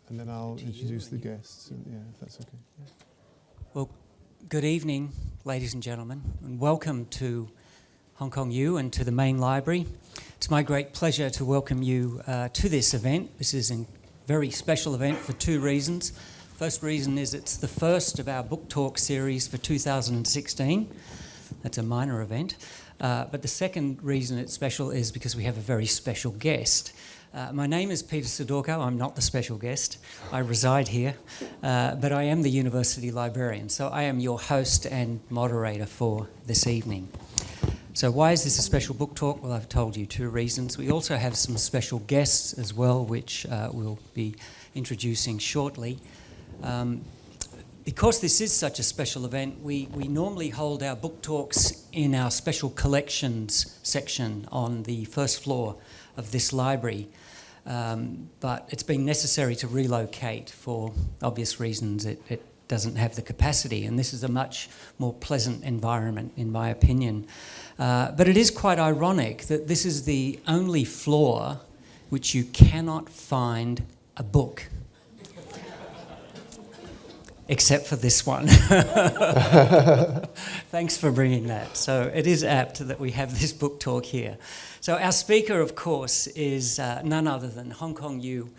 and then I'll introduce the guests. And, yeah, if that's okay. Yeah. Well, good evening, ladies and gentlemen, and welcome to Hong Kong U and to the main library. It's my great pleasure to welcome you to this event. This is a very special event for two reasons. First reason is it's the first of our book talk series for 2016. That's a minor event. But the second reason it's special is because we have a very special guest. My name is Peter Sidorko. I'm not the special guest. I reside here, but I am the university librarian. So I am your host and moderator for this evening. So why is this a special book talk? Well, I've told you two reasons. We also have some special guests as well, which we'll be introducing shortly. Because this is such a special event, we normally hold our book talks in our special collections section on the first floor of this library. But it's been necessary to relocate for obvious reasons. It doesn't have the capacity, and this is a much more pleasant environment, in my opinion. But it is quite ironic that this is the only floor which you cannot find a book. Except for this one. Thanks for bringing that. So it is apt that we have this book talk here. So our speaker, of course, is none other than Hong Kong U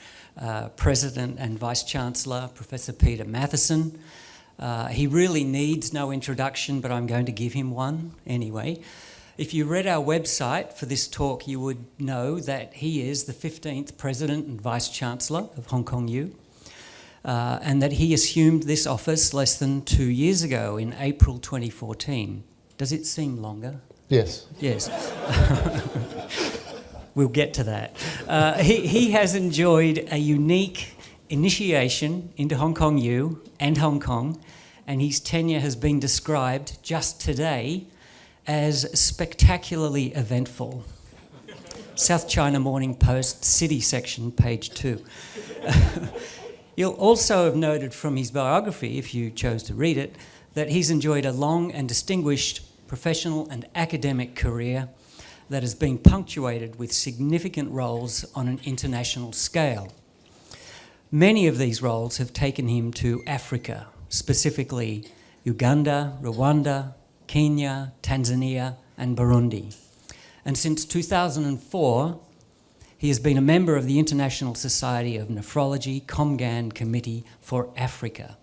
President and Vice-Chancellor, Professor Peter Mathieson. He really needs no introduction, but I'm going to give him one anyway. If you read our website for this talk, you would know that he is the 15th President and Vice-Chancellor of Hong Kong U. And that he assumed this office less than 2 years ago in April 2014. Does it seem longer? Yes. Yes. We'll get to that. He has enjoyed a unique initiation into Hong Kong U and Hong Kong, and his tenure has been described just today as spectacularly eventful. South China Morning Post, City section, page 2. You'll also have noted from his biography, if you chose to read it, that he's enjoyed a long and distinguished professional and academic career that has been punctuated with significant roles on an international scale. Many of these roles have taken him to Africa, specifically Uganda, Rwanda, Kenya, Tanzania, and Burundi. And since 2004, he has been a member of the International Society of Nephrology, COMGAN Committee for Africa.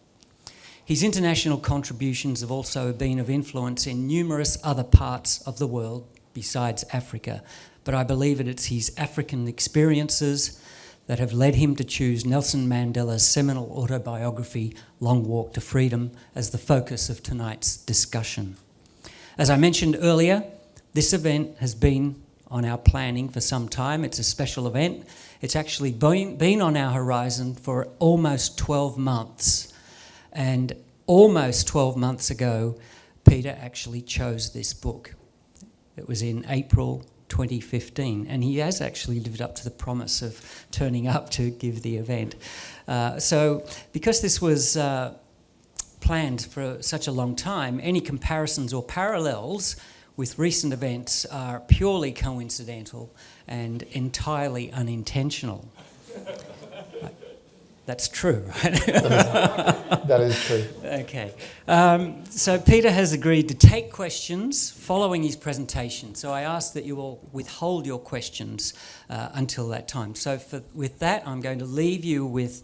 His international contributions have also been of influence in numerous other parts of the world besides Africa, but I believe it's his African experiences that have led him to choose Nelson Mandela's seminal autobiography, Long Walk to Freedom, as the focus of tonight's discussion. As I mentioned earlier, this event has been on our planning for some time. It's a special event. It's actually been on our horizon for almost 12 months. And almost 12 months ago, Peter actually chose this book. It was in April 2015, and he has actually lived up to the promise of turning up to give the event. So because this was planned for such a long time, any comparisons or parallels with recent events are purely coincidental and entirely unintentional. That's true, right? That is true. Okay. So Peter has agreed to take questions following his presentation. So I ask that you all withhold your questions until that time. So with that, I'm going to leave you with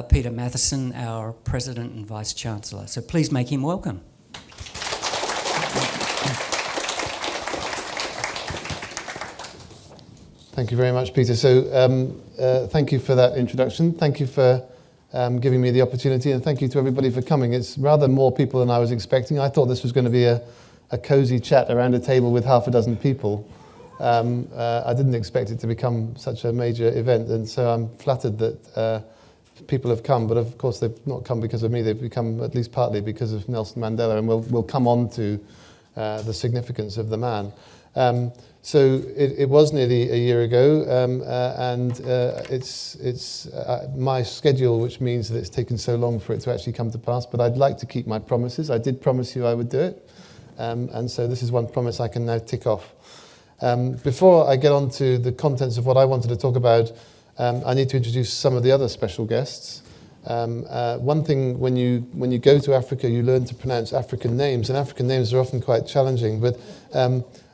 Peter Mathieson, our President and Vice-Chancellor. So please make him welcome. Thank you very much, Peter. So thank you for that introduction. Thank you for giving me the opportunity, and thank you to everybody for coming. It's rather more people than I was expecting. I thought this was going to be a cosy chat around a table with half a dozen people. I didn't expect it to become such a major event, and so I'm flattered that people have come, but of course they've not come because of me. They've come at least partly because of Nelson Mandela, and we'll come on to the significance of the man. So it was nearly a year ago, and it's my schedule, which means that it's taken so long for it to actually come to pass. But I'd like to keep my promises. I did promise you I would do it, and so this is one promise I can now tick off. Before I get on to the contents of what I wanted to talk about, I need to introduce some of the other special guests. One thing, when you go to Africa, you learn to pronounce African names, and African names are often quite challenging. But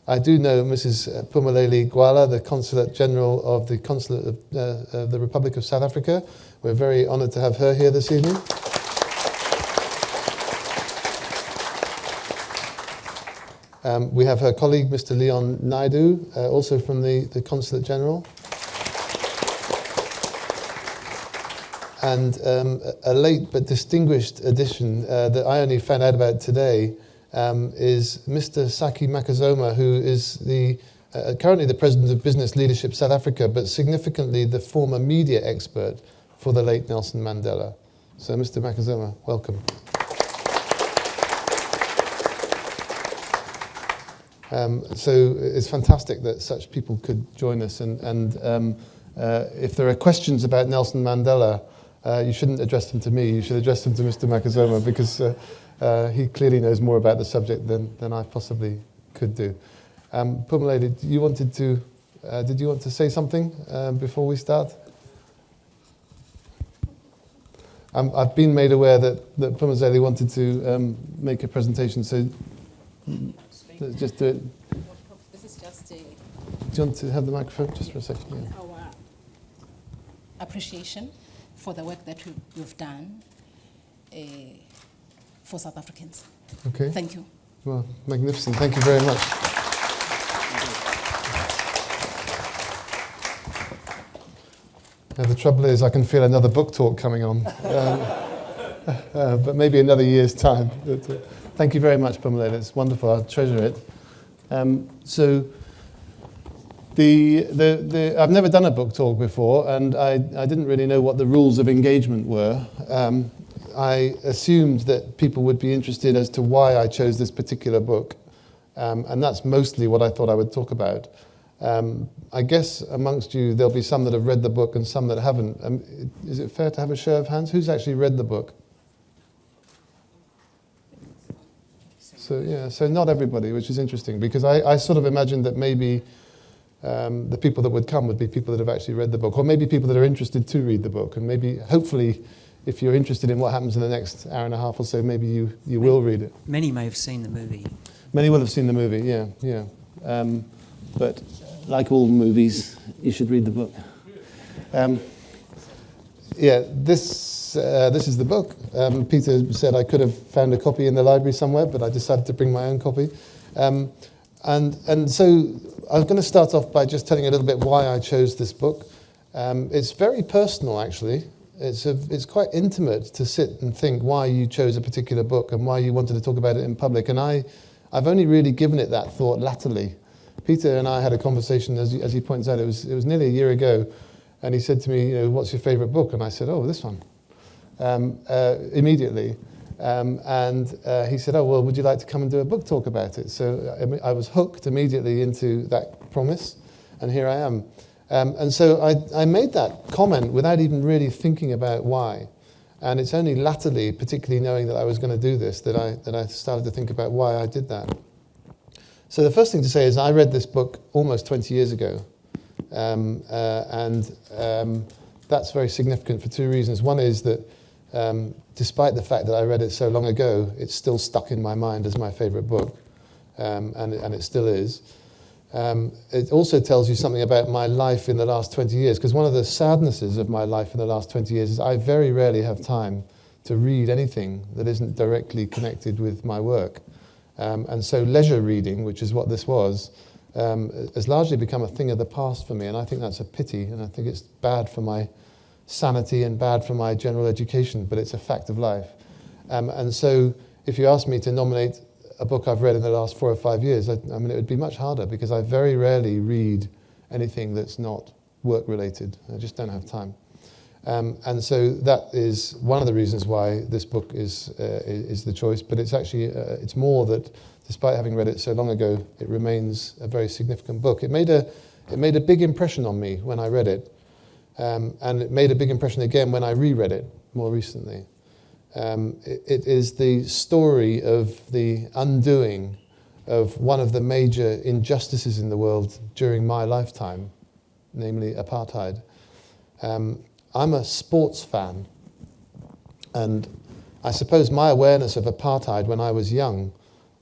I do know Mrs. Phumelele Gwala, the Consulate General of the Consulate of the Republic of South Africa. We're very honoured to have her here this evening. We have her colleague, Mr. Leon Naidu, also from the Consulate General. And a late but distinguished addition that I only found out about today is Mr. Saki Makazoma, who is currently the President of Business Leadership South Africa, but significantly the former media expert for the late Nelson Mandela. So, Mr. Makazoma, welcome. So it's fantastic that such people could join us. And if there are questions about Nelson Mandela, you shouldn't address them to me. You should address them to Mr. Makazoma, because he clearly knows more about the subject than I possibly could do. Phumelele, did you want to say something before we start? I've been made aware that Phumelele wanted to make a presentation, so let's just do it. This is just a... Do you want to have the microphone just for a second? Yeah. Our appreciation for the work that you've done for South Africans. Okay. Thank you. Well, magnificent. Thank you very much. Now, the trouble is I can feel another book talk coming on, but maybe another year's time. But, thank you very much, Phumelele. It's wonderful. I'll treasure it. So I've never done a book talk before, and I didn't really know what the rules of engagement were. I assumed that people would be interested as to why I chose this particular book, and that's mostly what I thought I would talk about. I guess amongst you there'll be some that have read the book and some that haven't. Is it fair to have a show of hands? Who's actually read the book? So not everybody, which is interesting, because I sort of imagined that maybe the people that would come would be people that have actually read the book, or maybe people that are interested to read the book, and maybe, hopefully, if you're interested in what happens in the next hour and a half or so, maybe you will read it. Many may have seen the movie. Many will have seen the movie, yeah. But like all movies, you should read the book. This is the book. Peter said I could have found a copy in the library somewhere, but I decided to bring my own copy. And so I was going to start off by just telling you a little bit why I chose this book. It's very personal, actually. It's quite intimate to sit and think why you chose a particular book and why you wanted to talk about it in public. And I've only really given it that thought latterly. Peter and I had a conversation, as he points out, it was nearly a year ago, and he said to me, what's your favourite book? And I said, this one, immediately. And he said, well, would you like to come and do a book talk about it? So I was hooked immediately into that promise, and here I am. And so I made that comment without even really thinking about why. And it's only latterly, particularly knowing that I was going to do this, that I started to think about why I did that. So the first thing to say is I read this book almost 20 years ago. That's very significant for two reasons. One is that despite the fact that I read it so long ago, it's still stuck in my mind as my favourite book, and it still is. It also tells you something about my life in the last 20 years, because one of the sadnesses of my life in the last 20 years is I very rarely have time to read anything that isn't directly connected with my work. And so leisure reading, which is what this was, has largely become a thing of the past for me, and I think that's a pity, and I think it's bad for my sanity and bad for my general education, but it's a fact of life. And so if you ask me to nominate a book I've read in the last 4 or 5 years, I mean, it would be much harder, because I very rarely read anything that's not work-related. I just don't have time. And so that is one of the reasons why this book is the choice, but it's actually, it's more that despite having read it so long ago, it remains a very significant book. It made a big impression on me when I read it, and it made a big impression again when I reread it more recently. It is the story of the undoing of one of the major injustices in the world during my lifetime, namely apartheid. I'm a sports fan, and I suppose my awareness of apartheid when I was young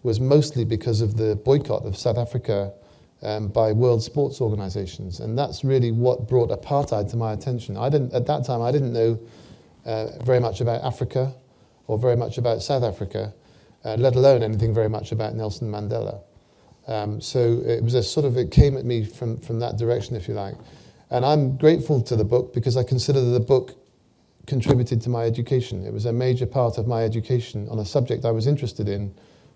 was mostly because of the boycott of South Africa by world sports organizations, and that's really what brought apartheid to my attention. At that time, I didn't know very much about Africa or very much about South Africa, let alone anything very much about Nelson Mandela. So it was it came at me from that direction, if you like. And I'm grateful to the book because I consider that the book contributed to my education. It was a major part of my education on a subject I was interested in,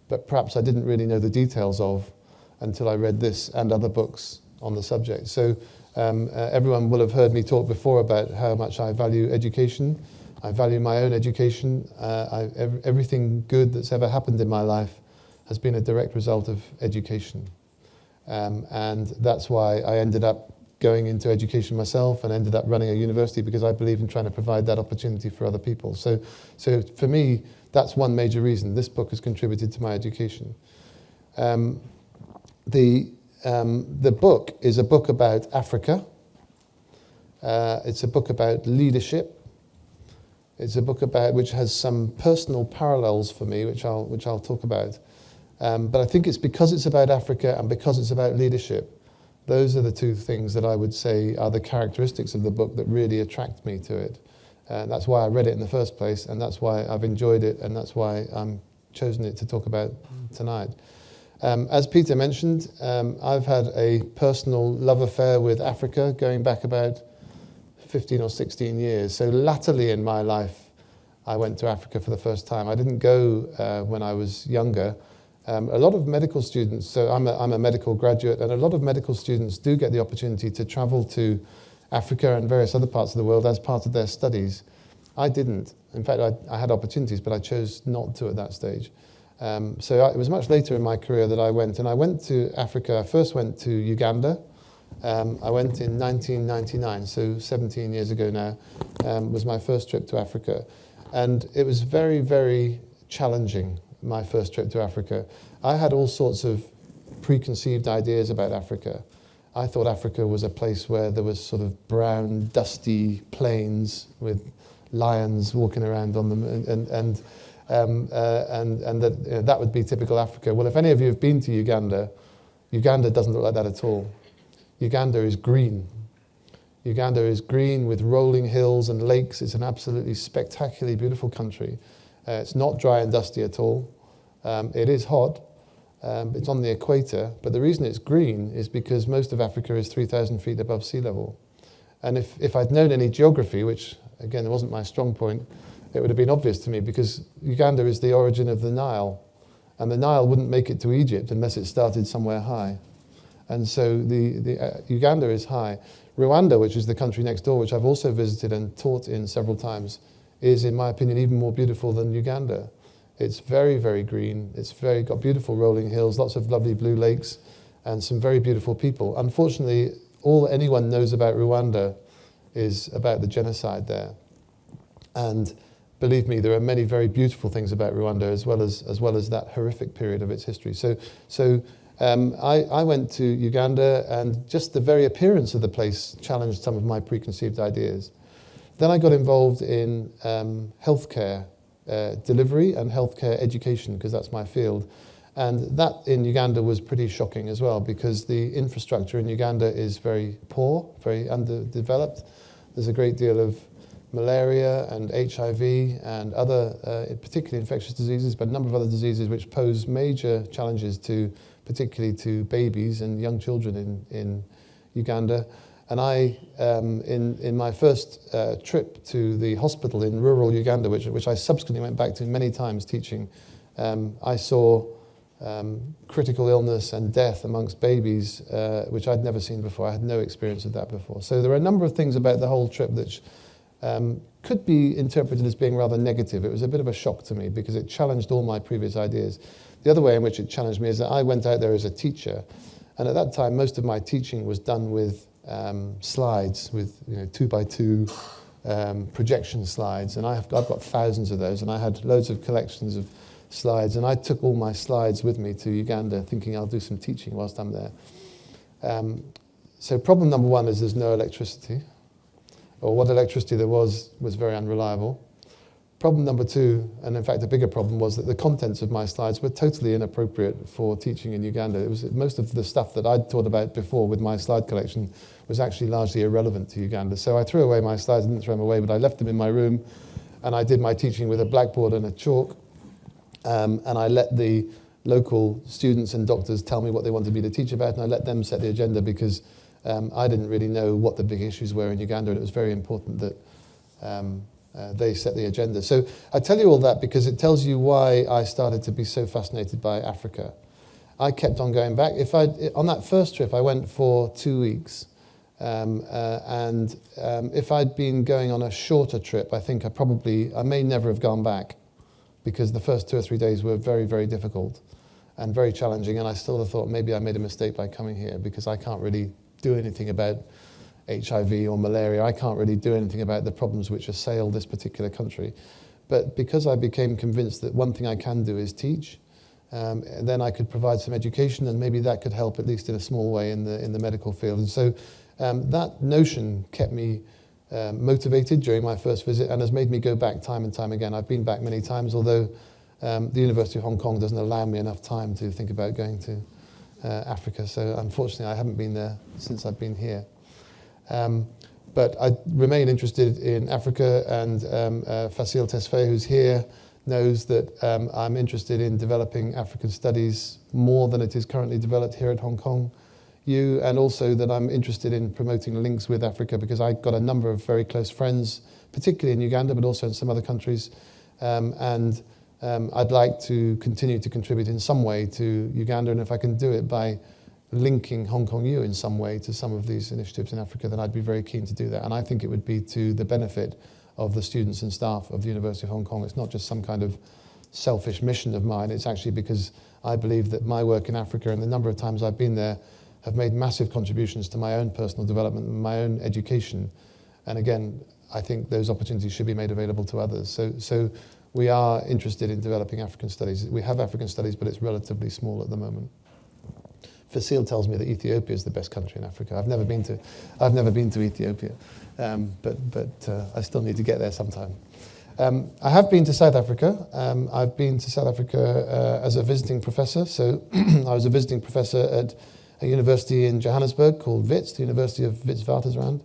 but perhaps I didn't really know the details of until I read this and other books on the subject. So everyone will have heard me talk before about how much I value education. I value my own education. Everything good that's ever happened in my life has been a direct result of education. And that's why I ended up going into education myself and ended up running a university, because I believe in trying to provide that opportunity for other people. So for me, that's one major reason. This book has contributed to my education. The book is a book about Africa. It's a book about leadership. It's a book which has some personal parallels for me, which I'll talk about. But I think it's because it's about Africa and because it's about leadership. Those are the two things that I would say are the characteristics of the book that really attract me to it. That's why I read it in the first place, and that's why I've enjoyed it, and that's why I'm chosen it to talk about tonight. As Peter mentioned, I've had a personal love affair with Africa going back about 15 or 16 years. So latterly in my life, I went to Africa for the first time. I didn't go when I was younger. A lot of medical students, so I'm a medical graduate, and a lot of medical students do get the opportunity to travel to Africa and various other parts of the world as part of their studies. I didn't. In fact, I had opportunities, but I chose not to at that stage. It was much later in my career that I went, and I went to Africa. I first went to Uganda. I went in 1999, so 17 years ago now, was my first trip to Africa. And it was very, very challenging, my first trip to Africa. I had all sorts of preconceived ideas about Africa. I thought Africa was a place where there was sort of brown, dusty plains with lions walking around on them, and that would be typical Africa. Well, if any of you have been to Uganda, Uganda doesn't look like that at all. Uganda is green. Uganda is green with rolling hills and lakes. It's an absolutely spectacularly beautiful country. It's not dry and dusty at all. It is hot. It's on the equator, but the reason it's green is because most of Africa is 3,000 feet above sea level. And if I'd known any geography, which again wasn't my strong point, it would have been obvious to me, because Uganda is the origin of the Nile, and the Nile wouldn't make it to Egypt unless it started somewhere high. And so Uganda is high. Rwanda, which is the country next door, which I've also visited and taught in several times, is, in my opinion, even more beautiful than Uganda. It's very, very green. It's got beautiful rolling hills, lots of lovely blue lakes, and some very beautiful people. Unfortunately, all anyone knows about Rwanda is about the genocide there. And believe me, there are many very beautiful things about Rwanda, as well as that horrific period of its history. I went to Uganda, and just the very appearance of the place challenged some of my preconceived ideas. Then I got involved in healthcare delivery and healthcare education, because that's my field. And that in Uganda was pretty shocking as well, because the infrastructure in Uganda is very poor, very underdeveloped. There's a great deal of malaria and HIV and other, particularly infectious diseases, but a number of other diseases which pose major challenges particularly to babies and young children in Uganda. And I, in my first trip to the hospital in rural Uganda, which I subsequently went back to many times teaching, I saw critical illness and death amongst babies, which I'd never seen before. I had no experience of that before. So there are a number of things about the whole trip that could be interpreted as being rather negative. It was a bit of a shock to me because it challenged all my previous ideas. The other way in which it challenged me is that I went out there as a teacher, and at that time most of my teaching was done with slides, with 2x2 projection slides, and I've got thousands of those, and I had loads of collections of slides, and I took all my slides with me to Uganda thinking I'll do some teaching whilst I'm there. So problem number one is there's no electricity. or what electricity there was very unreliable. Problem number two, and in fact a bigger problem, was that the contents of my slides were totally inappropriate for teaching in Uganda. It was most of the stuff that I'd taught about before with my slide collection was actually largely irrelevant to Uganda. So I threw away my slides. I didn't throw them away, but I left them in my room, and I did my teaching with a blackboard and a chalk, and I let the local students and doctors tell me what they wanted me to teach about, and I let them set the agenda because I didn't really know what the big issues were in Uganda, and it was very important that they set the agenda. So I tell you all that because it tells you why I started to be so fascinated by Africa. I kept on going back. On that first trip, I went for 2 weeks. If I'd been going on a shorter trip, I think I may never have gone back, because the first 2 or 3 days were very, very difficult and very challenging. And I still have thought maybe I made a mistake by coming here, because I can't really do anything about HIV or malaria. I can't really do anything about the problems which assail this particular country. But because I became convinced that one thing I can do is teach, then I could provide some education, and maybe that could help, at least in a small way, in the medical field. And so that notion kept me motivated during my first visit, and has made me go back time and time again. I've been back many times, although the University of Hong Kong doesn't allow me enough time to think about going to Africa. So unfortunately, I haven't been there since I've been here. But I remain interested in Africa, and Facile Tesfaye, who's here, knows that I'm interested in developing African studies more than it is currently developed here at Hong Kong U, and also that I'm interested in promoting links with Africa, because I've got a number of very close friends, particularly in Uganda, but also in some other countries, and I'd like to continue to contribute in some way to Uganda, and if I can do it by linking Hong Kong U in some way to some of these initiatives in Africa, then I'd be very keen to do that. And I think it would be to the benefit of the students and staff of the University of Hong Kong. It's not just some kind of selfish mission of mine. It's actually because I believe that my work in Africa, and the number of times I've been there, have made massive contributions to my own personal development and my own education. And again, I think those opportunities should be made available to others. So we are interested in developing African studies. We have African studies, but it's relatively small at the moment. Facile tells me that Ethiopia is the best country in Africa. I've never been to Ethiopia, but I still need to get there sometime. I have been to South Africa. I've been to South Africa as a visiting professor. So I was a visiting professor at a university in Johannesburg called WITS, the University of Witwatersrand,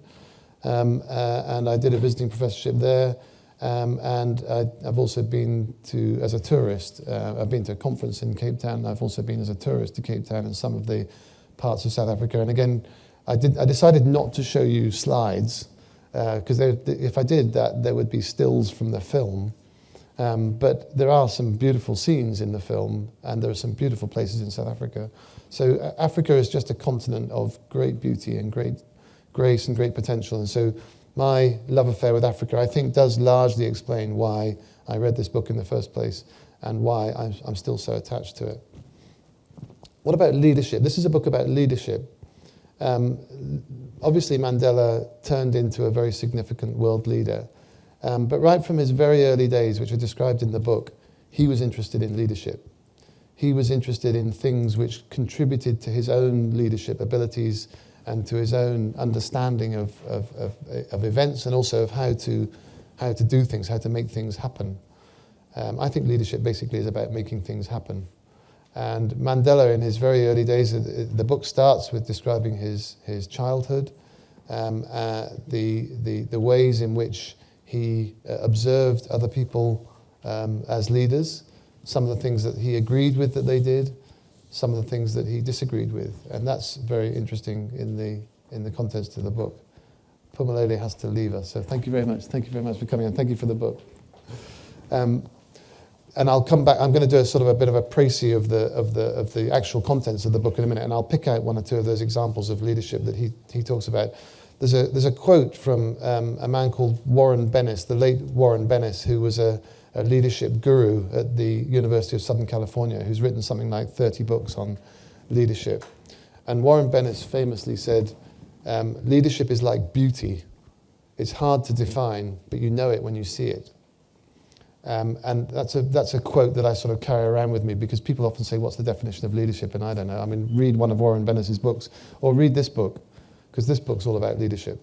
and I did a visiting professorship there. And I've also been to, as a tourist, I've been to a conference in Cape Town. I've also been as a tourist to Cape Town and some of the parts of South Africa. And again, I decided not to show you slides, because if I did that, there would be stills from the film. But there are some beautiful scenes in the film, and there are some beautiful places in South Africa. So Africa is just a continent of great beauty and great grace and great potential. And so my love affair with Africa, I think, does largely explain why I read this book in the first place and why I'm still so attached to it. What about leadership? This is a book about leadership. Obviously, Mandela turned into a very significant world leader. But right from his very early days, which are described in the book, he was interested in leadership. He was interested in things which contributed to his own leadership abilities and to his own understanding of events, and also of how to do things, how to make things happen. I think leadership basically is about making things happen. And Mandela, in his very early days, the book starts with describing his childhood, the ways in which he observed other people as leaders, some of the things that he agreed with that they did, some of the things that he disagreed with, and that's very interesting in the context of the book. Pumalele has to leave us, so thank you very much. Thank you very much for coming, and thank you for the book. And I'll come back. I'm going to do a sort of a bit of a précis of the actual contents of the book in a minute, and I'll pick out one or two of those examples of leadership that he talks about. There's a quote from a man called Warren Bennis, the late Warren Bennis, who was a leadership guru at the University of Southern California, who's written something like 30 books on leadership. And Warren Bennis famously said, leadership is like beauty. It's hard to define, but you know it when you see it. And that's a quote that I sort of carry around with me, because people often say, what's the definition of leadership? And I don't know. I mean, read one of Warren Bennis's books, or read this book, because this book's all about leadership.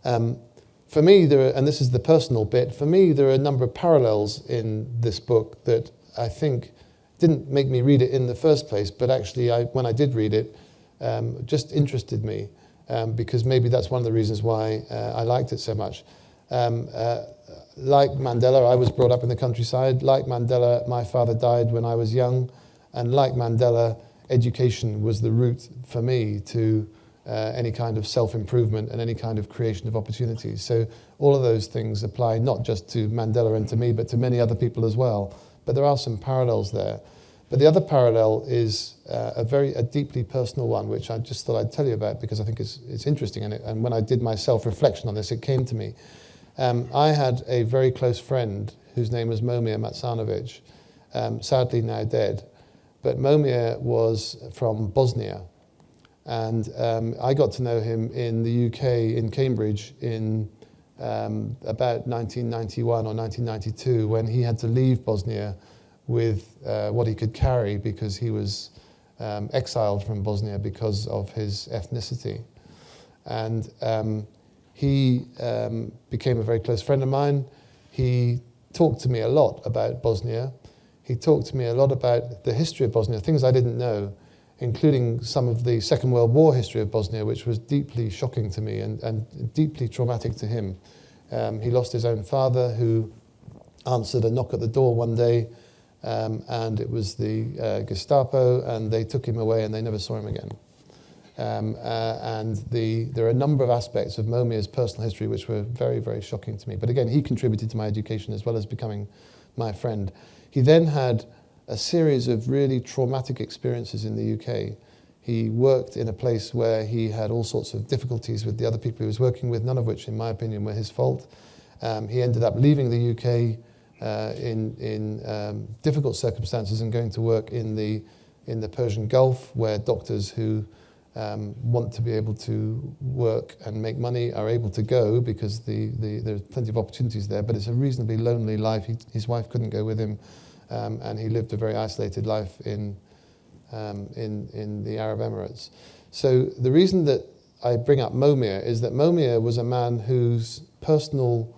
For me, and this is the personal bit, for me there are a number of parallels in this book that I think didn't make me read it in the first place, but actually when I did read it, just interested me, because maybe that's one of the reasons why I liked it so much. Like Mandela, I was brought up in the countryside. Like Mandela, my father died when I was young. And like Mandela, education was the route for me to any kind of self-improvement and any kind of creation of opportunities. So all of those things apply not just to Mandela and to me, but to many other people as well. But there are some parallels there. But the other parallel is a deeply personal one, which I just thought I'd tell you about because I think it's interesting. And when I did my self-reflection on this, it came to me. I had a very close friend whose name was Momir Matsanovic, sadly now dead. But Momir was from Bosnia. And I got to know him in the UK, in Cambridge, in about 1991 or 1992, when he had to leave Bosnia with what he could carry because he was exiled from Bosnia because of his ethnicity. And he became a very close friend of mine. He talked to me a lot about Bosnia. He talked to me a lot about the history of Bosnia, things I didn't know, including some of the Second World War history of Bosnia, which was deeply shocking to me and deeply traumatic to him. He lost his own father, who answered a knock at the door one day, and it was the Gestapo, and they took him away and they never saw him again. There are a number of aspects of Momir's personal history which were very, very shocking to me. But again, he contributed to my education as well as becoming my friend. He then had a series of really traumatic experiences in the UK. He worked in a place where he had all sorts of difficulties with the other people he was working with, none of which, in my opinion, were his fault. He ended up leaving the UK in difficult circumstances and going to work in the Persian Gulf, where doctors who want to be able to work and make money are able to go because there's plenty of opportunities there, but it's a reasonably lonely life. His wife couldn't go with him, and he lived a very isolated life in the Arab Emirates. So the reason that I bring up Momir is that Momir was a man whose personal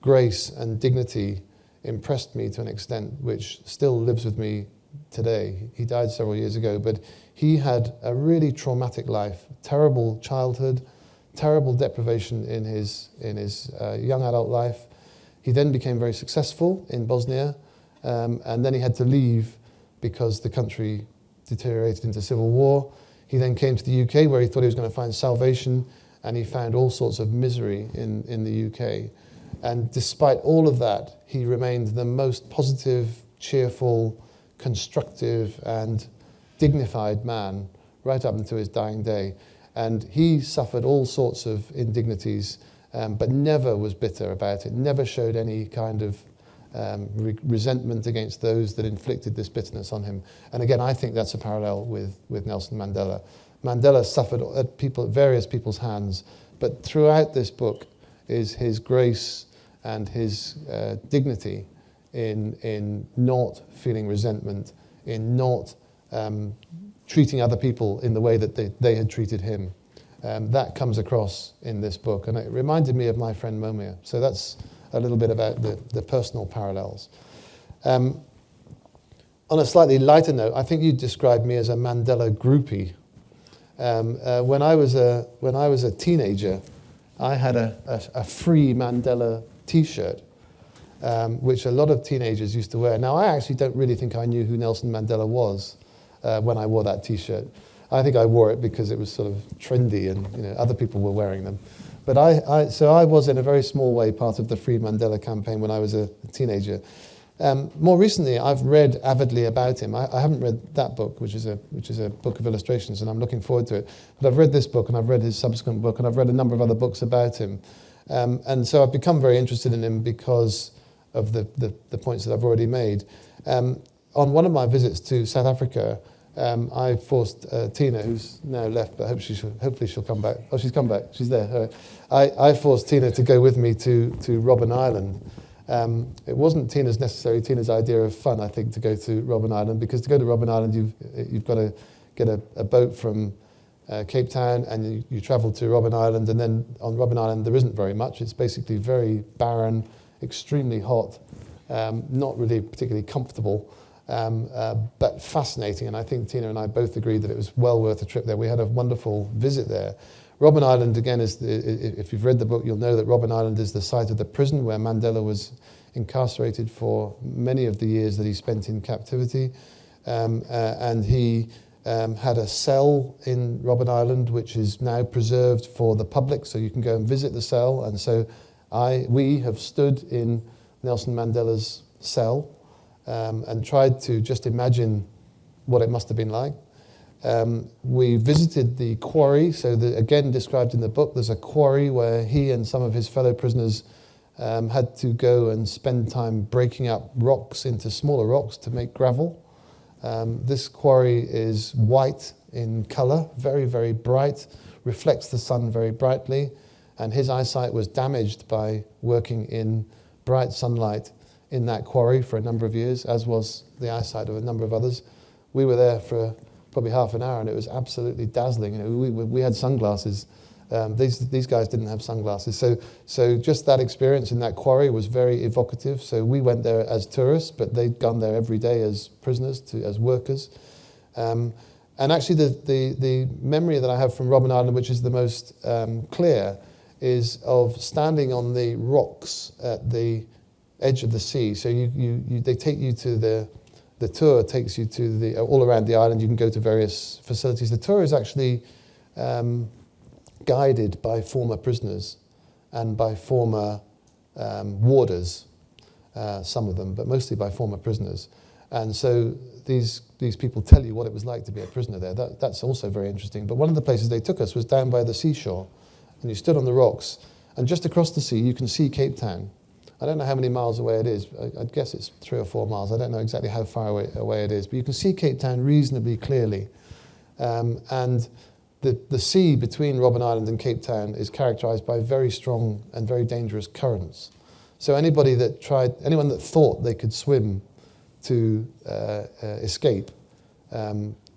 grace and dignity impressed me to an extent which still lives with me today. He died several years ago, but he had a really traumatic life, terrible childhood, terrible deprivation in his young adult life. He then became very successful in Bosnia, and then he had to leave because the country deteriorated into civil war. He then came to the UK, where he thought he was going to find salvation, and he found all sorts of misery in the UK. And despite all of that, he remained the most positive, cheerful, constructive and dignified man right up until his dying day. And he suffered all sorts of indignities, but never was bitter about it, never showed any kind of resentment against those that inflicted this bitterness on him. And again, I think that's a parallel with Nelson Mandela. Mandela suffered at various people's hands, but throughout this book is his grace and his dignity in not feeling resentment, in not treating other people in the way that they had treated him. That comes across in this book, and it reminded me of my friend Momir. So that's a little bit about the personal parallels. On a slightly lighter note, I think you described me as a Mandela groupie. When I was a teenager, I had a free Mandela T-shirt, which a lot of teenagers used to wear. Now, I actually don't really think I knew who Nelson Mandela was when I wore that T-shirt. I think I wore it because it was sort of trendy and other people were wearing them. But so I was in a very small way part of the Free Mandela campaign when I was a teenager. More recently, I've read avidly about him. I haven't read that book, which is a book of illustrations, and I'm looking forward to it. But I've read this book, and I've read his subsequent book, and I've read a number of other books about him. And so I've become very interested in him because of the points that I've already made. On one of my visits to South Africa, I forced Tina, who's now left, but hopefully she'll come back. Oh, she's come back. She's there. I forced Tina to go with me to Robben Island. It wasn't necessarily Tina's idea of fun, I think, to go to Robben Island, because to go to Robben Island, you've got to get a boat from Cape Town, and you travel to Robben Island, and then on Robben Island there isn't very much. It's basically very barren, extremely hot, not really particularly comfortable, but fascinating. And I think Tina and I both agreed that it was well worth a trip there. We had a wonderful visit there. Robben Island, again, if you've read the book, you'll know that Robben Island is the site of the prison where Mandela was incarcerated for many of the years that he spent in captivity. And he had a cell in Robben Island, which is now preserved for the public, so you can go and visit the cell. And so we have stood in Nelson Mandela's cell and tried to just imagine what it must have been like. We visited the quarry, so again described in the book, there's a quarry where he and some of his fellow prisoners had to go and spend time breaking up rocks into smaller rocks to make gravel. This quarry is white in colour, very, very bright, reflects the sun very brightly, and his eyesight was damaged by working in bright sunlight in that quarry for a number of years, as was the eyesight of a number of others. We were there for probably half an hour, and it was absolutely dazzling. You know, we had sunglasses. These guys didn't have sunglasses. So just that experience in that quarry was very evocative. So we went there as tourists, but they'd gone there every day as prisoners, as workers. And actually the memory that I have from Robben Island, which is the most clear, is of standing on the rocks at the edge of the sea. So they take you to the tour takes you to all around the island. You can go to various facilities. The tour is actually guided by former prisoners and by former warders, some of them, but mostly by former prisoners. And so these people tell you what it was like to be a prisoner there. That's also very interesting. But one of the places they took us was down by the seashore, and you stood on the rocks, and just across the sea you can see Cape Town. I don't know how many miles away it is. I'd guess it's 3 or 4 miles. I don't know exactly how far away it is, but you can see Cape Town reasonably clearly. And the sea between Robben Island and Cape Town is characterized by very strong and very dangerous currents. So anyone that thought they could swim to escape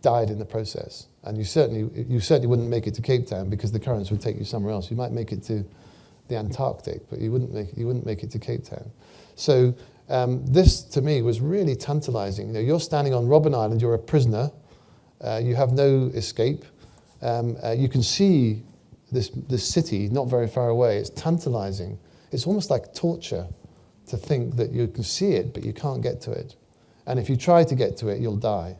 died in the process. And you certainly wouldn't make it to Cape Town because the currents would take you somewhere else. You might make it to the Antarctic, but you wouldn't make it to Cape Town. So this, to me, was really tantalizing. You know, you're standing on Robben Island, you're a prisoner, you have no escape. You can see this city not very far away. It's tantalizing. It's almost like torture to think that you can see it, but you can't get to it. And if you try to get to it, you'll die.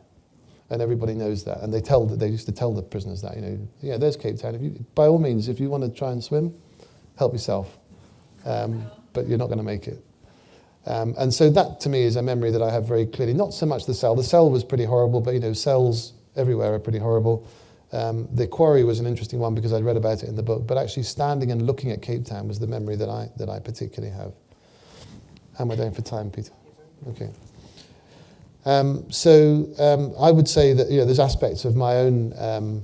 And everybody knows that. And they used to tell the prisoners that, you know, yeah, there's Cape Town. By all means, if you want to try and swim, help yourself. But you're not going to make it. And so that, to me, is a memory that I have very clearly. Not so much the cell. The cell was pretty horrible, but, you know, cells everywhere are pretty horrible. The quarry was an interesting one because I'd read about it in the book. But actually standing and looking at Cape Town was the memory that I particularly have. How am I doing for time, Peter? Okay. I would say that, you know, there's aspects of my own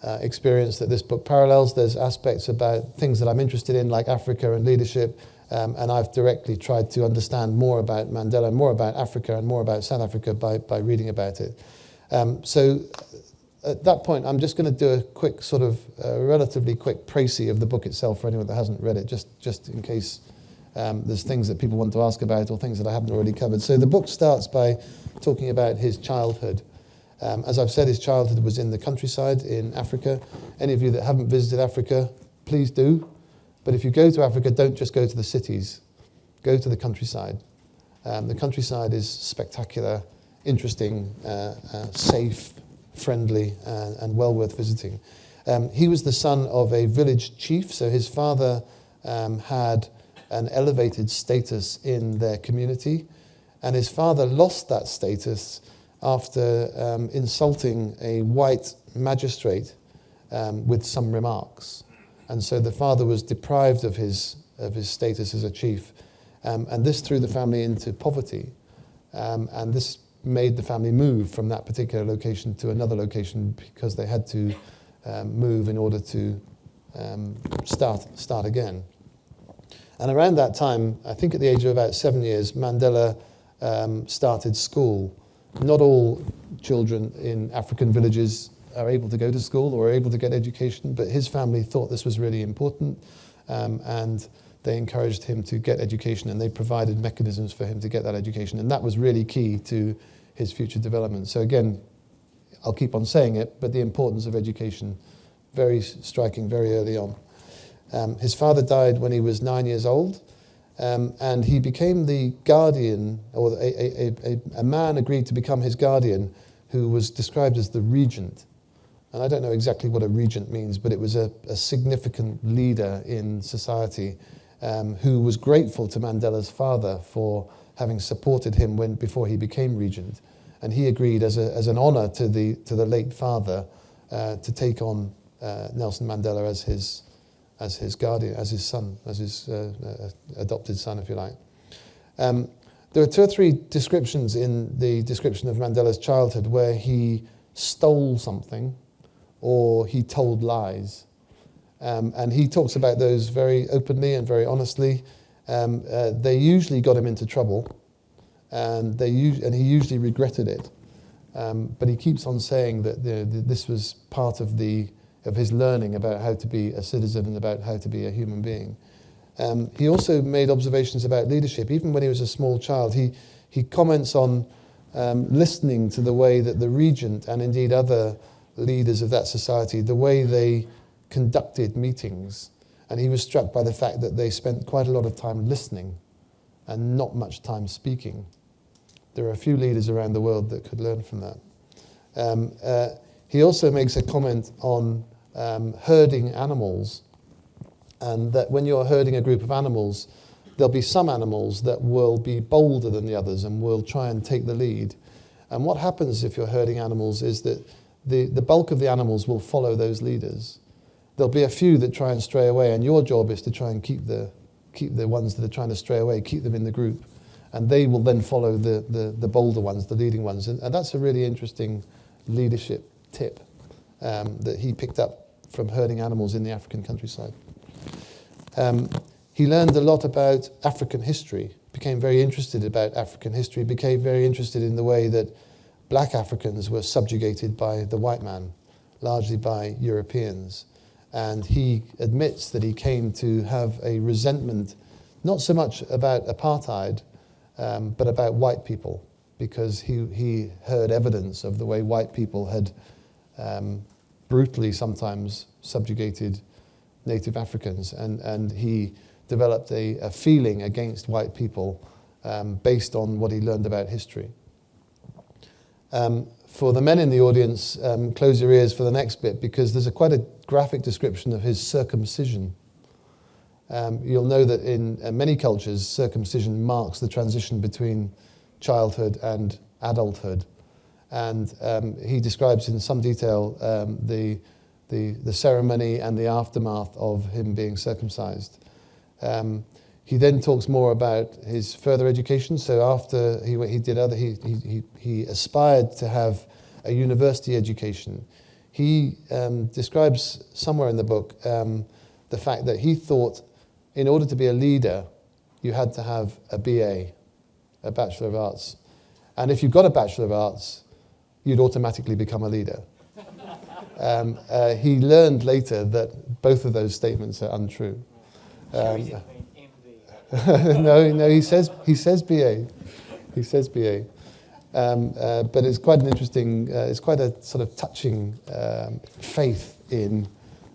experience that this book parallels. There's aspects about things that I'm interested in, like Africa and leadership, and I've directly tried to understand more about Mandela, more about Africa, and more about South Africa by reading about it. So at that point, I'm just going to do a quick sort of relatively quick précis of the book itself for anyone that hasn't read it, just in case there's things that people want to ask about or things that I haven't already covered. So the book starts by talking about his childhood. As I've said, his childhood was in the countryside in Africa. Any of you that haven't visited Africa, please do. But if you go to Africa, don't just go to the cities. Go to the countryside. The countryside is spectacular, interesting, safe, friendly, and well worth visiting. He was the son of a village chief, so his father had an elevated status in their community, and his father lost that status after insulting a white magistrate with some remarks. And so the father was deprived of his status as a chief, and this threw the family into poverty, and this made the family move from that particular location to another location because they had to move in order to start again. And around that time, I think at the age of about 7 years, Mandela started school. Not all children in African villages are able to go to school or are able to get education, but his family thought this was really important, and they encouraged him to get education, and they provided mechanisms for him to get that education, and that was really key to his future development. So again, I'll keep on saying it, but the importance of education, very striking very early on. His father died when he was 9 years old, and he became the guardian, or a man agreed to become his guardian, who was described as the regent. And I don't know exactly what a regent means, but it was a significant leader in society, who was grateful to Mandela's father for having supported him before he became regent. And he agreed as an honour to the late father to take on Nelson Mandela as his guardian, as his son, as his adopted son, if you like. There are 2 or 3 descriptions in the description of Mandela's childhood where he stole something or he told lies. And he talks about those very openly and very honestly. They usually got him into trouble, and he usually regretted it. But he keeps on saying that this was part of his learning about how to be a citizen and about how to be a human being. He also made observations about leadership. Even when he was a small child, he comments on listening to the way that the regent and indeed other leaders of that society, the way they conducted meetings. And he was struck by the fact that they spent quite a lot of time listening and not much time speaking. There are a few leaders around the world that could learn from that. He also makes a comment on herding animals, and that when you're herding a group of animals, there'll be some animals that will be bolder than the others and will try and take the lead. And what happens if you're herding animals is that the bulk of the animals will follow those leaders. There'll be a few that try and stray away, and your job is to try and keep the ones that are trying to stray away, keep them in the group. And they will then follow the bolder ones, the leading ones. And that's a really interesting leadership tip that he picked up from herding animals in the African countryside. He learned a lot about African history, became very interested about African history, became very interested in the way that black Africans were subjugated by the white man, largely by Europeans. And he admits that he came to have a resentment, not so much about apartheid, but about white people, because he heard evidence of the way white people had brutally sometimes subjugated native Africans, and he developed a feeling against white people based on what he learned about history. For the men in the audience, close your ears for the next bit, because there's quite a graphic description of his circumcision. You'll know that in many cultures, circumcision marks the transition between childhood and adulthood. And he describes in some detail the ceremony and the aftermath of him being circumcised. He then talks more about his further education. So after he aspired to have a university education. He describes somewhere in the book the fact that he thought in order to be a leader, you had to have a BA, a Bachelor of Arts. And if you got a Bachelor of Arts, you'd automatically become a leader. He learned later that both of those statements are untrue. No, he says BA. He says BA. But it's quite an interesting, it's quite a sort of touching faith in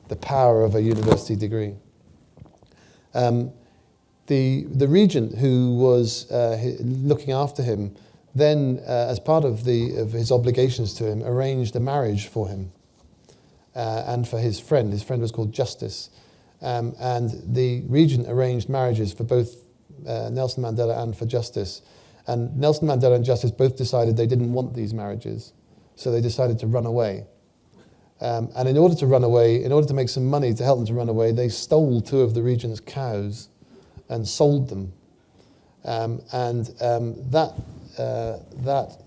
the power of a university degree. The regent who was looking after him then, as part of his obligations to him, arranged a marriage for him and for his friend. His friend was called Justice. And the regent arranged marriages for both Nelson Mandela and for Justice. And Nelson Mandela and Justice both decided they didn't want these marriages, so they decided to run away. And in order to run away, in order to make some money to help them to run away, they stole 2 of the regent's cows and sold them. That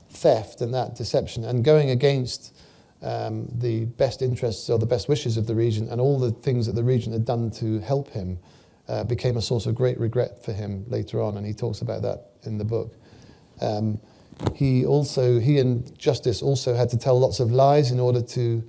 theft and that deception and going against the best interests or the best wishes of the regent and all the things that the regent had done to help him became a source of great regret for him later on, and he talks about that in the book. He and Justice also had to tell lots of lies in order to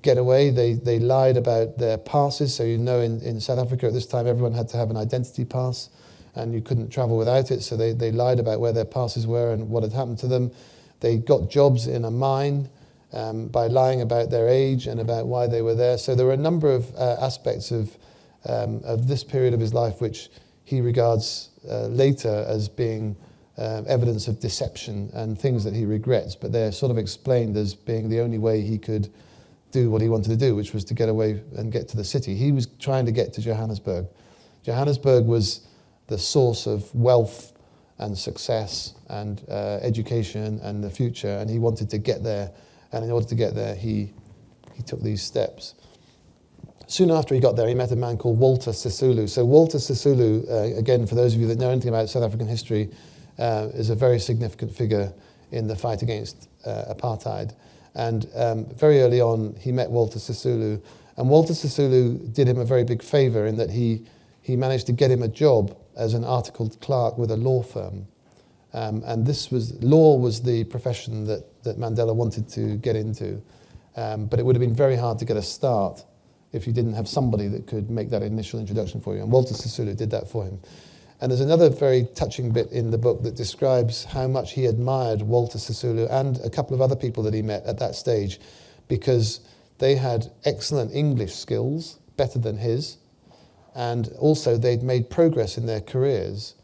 get away. They lied about their passes. So in South Africa at this time, everyone had to have an identity pass, and you couldn't travel without it. So they lied about where their passes were and what had happened to them. They got jobs in a mine by lying about their age and about why they were there. So there were a number of aspects of this period of his life which he regards later as being evidence of deception and things that he regrets, but they're sort of explained as being the only way he could do what he wanted to do, which was to get away and get to the city. He was trying to get to Johannesburg. Johannesburg was the source of wealth and success and education and the future, and he wanted to get there. And in order to get there, he took these steps. Soon after he got there, he met a man called Walter Sisulu. So Walter Sisulu, again, for those of you that know anything about South African history, is a very significant figure in the fight against apartheid. And very early on, he met Walter Sisulu. And Walter Sisulu did him a very big favor in that he managed to get him a job as an articled clerk with a law firm. And law was the profession that Mandela wanted to get into. But it would have been very hard to get a start if you didn't have somebody that could make that initial introduction for you. And Walter Sisulu did that for him. And there's another very touching bit in the book that describes how much he admired Walter Sisulu and a couple of other people that he met at that stage, because they had excellent English skills, better than his, and also they'd made progress in their careers,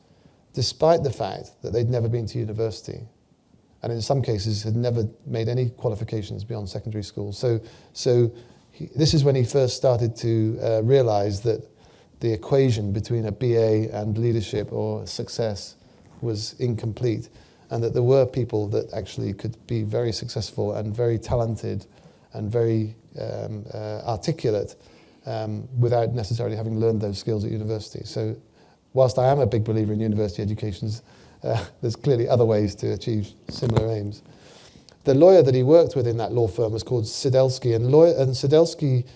despite the fact that they'd never been to university, and in some cases had never made any qualifications beyond secondary school. This is when he first started to realize that the equation between a BA and leadership or success was incomplete, and that there were people that actually could be very successful and very talented and very articulate without necessarily having learned those skills at university. So whilst I am a big believer in university educations, there's clearly other ways to achieve similar aims. The lawyer that he worked with in that law firm was called Sidelsky, and Sidelsky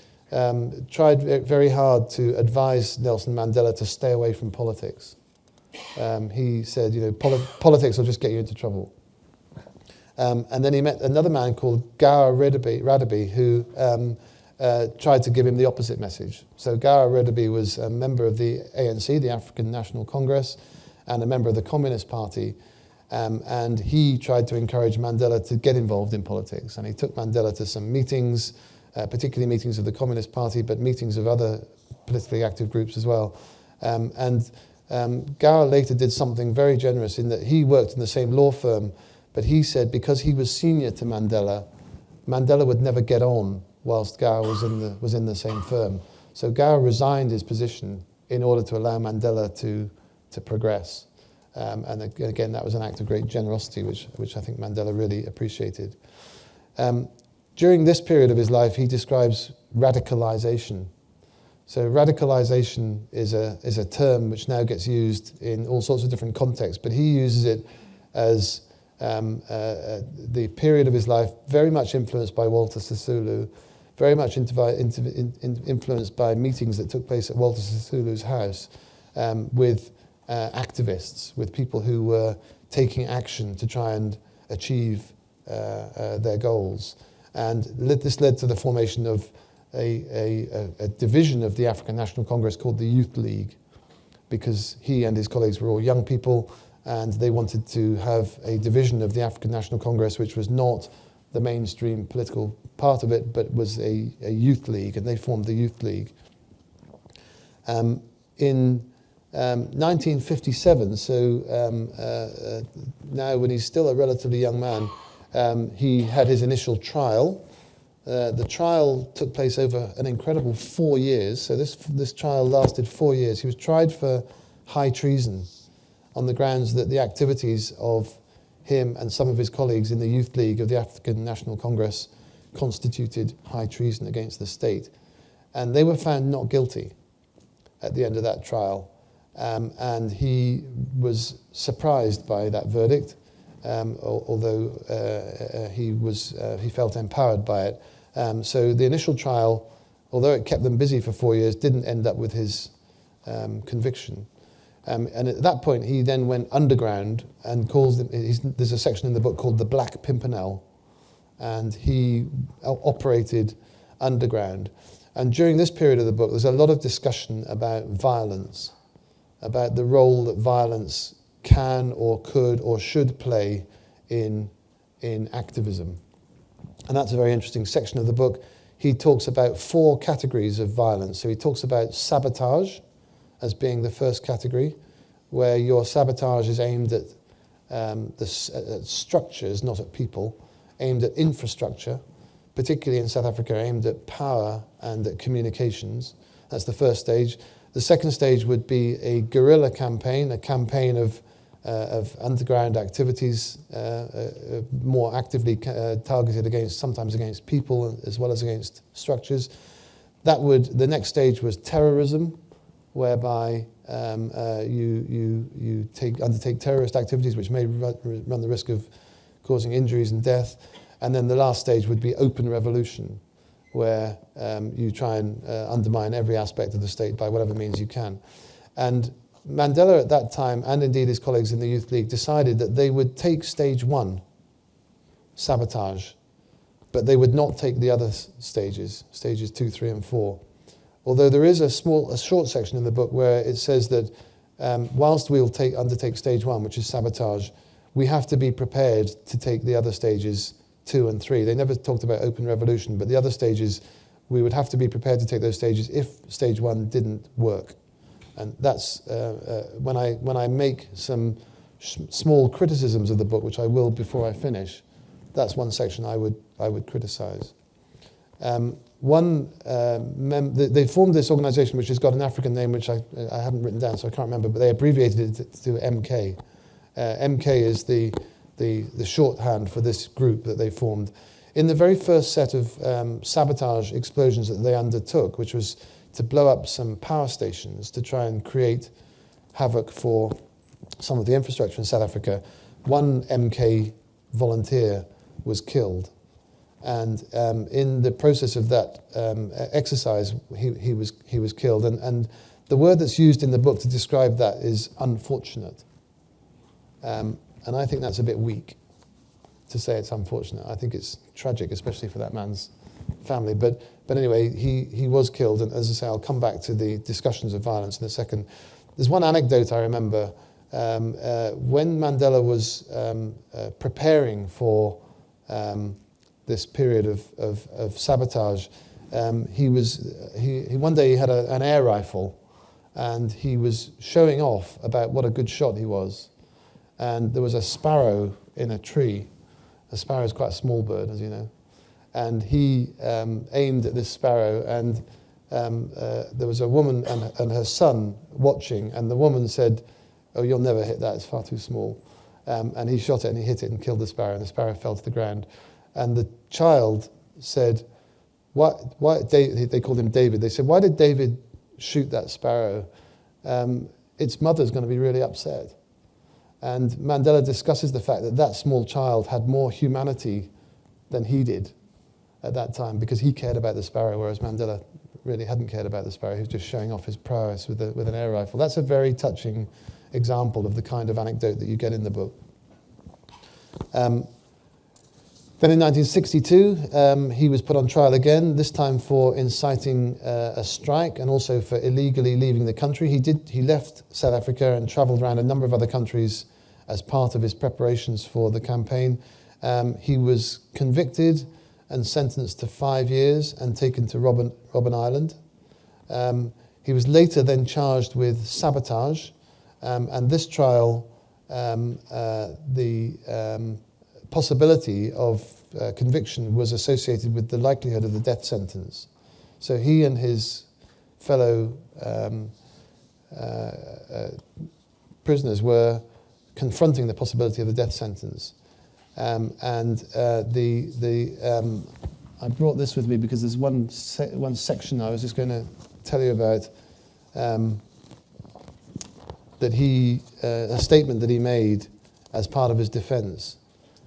tried very hard to advise Nelson Mandela to stay away from politics. He said, politics will just get you into trouble. And then he met another man called Gower Radaby, who tried to give him the opposite message. So Gower Radaby was a member of the ANC, the African National Congress, and a member of the Communist Party. And he tried to encourage Mandela to get involved in politics. And he took Mandela to some meetings, particularly meetings of the Communist Party, but meetings of other politically active groups as well. Gower later did something very generous in that he worked in the same law firm, but he said because he was senior to Mandela, Mandela would never get on whilst Gower was in the same firm. So Gower resigned his position in order to allow Mandela to progress. And again, that was an act of great generosity, which I think Mandela really appreciated. During this period of his life, he describes radicalization. So radicalization is a term which now gets used in all sorts of different contexts, but he uses it as the period of his life very much influenced by Walter Sisulu, very much influenced by meetings that took place at Walter Sisulu's house with activists, with people who were taking action to try and achieve their goals. And this led to the formation of a division of the African National Congress called the Youth League, because he and his colleagues were all young people, and they wanted to have a division of the African National Congress which was not the mainstream political part of it, but was a youth league, and they formed the Youth League. In 1957, so now when he's still a relatively young man, he had his initial trial. The trial took place over an incredible 4 years. So this trial lasted 4 years. He was tried for high treason on the grounds that the activities of him and some of his colleagues in the Youth League of the African National Congress constituted high treason against the state. And they were found not guilty at the end of that trial. And he was surprised by that verdict, although he felt empowered by it. So the initial trial, although it kept them busy for 4 years, didn't end up with his conviction. And at that point, he then went underground and calls them. There's a section in the book called the Black Pimpernel, and he operated underground. And during this period of the book, there's a lot of discussion about violence, about the role that violence can or could or should play in activism. And that's a very interesting section of the book. He talks about 4 categories of violence. So he talks about sabotage as being the first category, where your sabotage is aimed at at structures, not at people, aimed at infrastructure, particularly in South Africa, aimed at power and at communications. That's the first stage. The second stage would be a guerrilla campaign, a campaign of underground activities, more actively targeted against, sometimes against people as well as against structures. The next stage was terrorism, whereby you undertake terrorist activities which may run the risk of causing injuries and death. And then the last stage would be open revolution, where you try and undermine every aspect of the state by whatever means you can. And Mandela at that time, and indeed his colleagues in the Youth League, decided that they would take stage 1, sabotage, but they would not take the other stages 2, 3, and 4. Although there is a short section in the book where it says that whilst we'll undertake stage 1, which is sabotage, we have to be prepared to take the other stages 2 and 3. They never talked about open revolution, but the other stages, we would have to be prepared to take those stages if stage 1 didn't work. And that's when I make some small criticisms of the book, which I will before I finish. That's one section I would criticize. They formed this organization which has got an African name which I haven't written down, so I can't remember, but they abbreviated it to MK. MK is the shorthand for this group that they formed. In the very first set of sabotage explosions that they undertook, which was to blow up some power stations to try and create havoc for some of the infrastructure in South Africa, one MK volunteer was killed. And in the process of that exercise, he was killed. And the word that's used in the book to describe that is unfortunate. And I think that's a bit weak to say it's unfortunate. I think it's tragic, especially for that man's family. But anyway, he was killed. And as I say, I'll come back to the discussions of violence in a second. There's one anecdote I remember. When Mandela was preparing for this period of sabotage, one day he had an air rifle, and he was showing off about what a good shot he was. And there was a sparrow in a tree. A sparrow is quite a small bird, as you know. And he aimed at this sparrow, and there was a woman and her son watching, and the woman said, "Oh, you'll never hit that, it's far too small." And he shot it, and he hit it and killed the sparrow, and the sparrow fell to the ground. And the child said, why they called him David. They said, "Why did David shoot that sparrow? Its mother's going to be really upset." And Mandela discusses the fact that that small child had more humanity than he did at that time, because he cared about the sparrow, whereas Mandela really hadn't cared about the sparrow. He was just showing off his prowess with an air rifle. That's a very touching example of the kind of anecdote that you get in the book. Then in 1962, he was put on trial again, this time for inciting a strike and also for illegally leaving the country. He left South Africa and travelled around a number of other countries as part of his preparations for the campaign. He was convicted and sentenced to 5 years and taken to Robben Island. He was later then charged with sabotage, and this trial, the possibility of conviction was associated with the likelihood of the death sentence. So he and his fellow prisoners were confronting the possibility of the death sentence. I brought this with me because there's one section I was just going to tell you about, a statement that he made as part of his defense.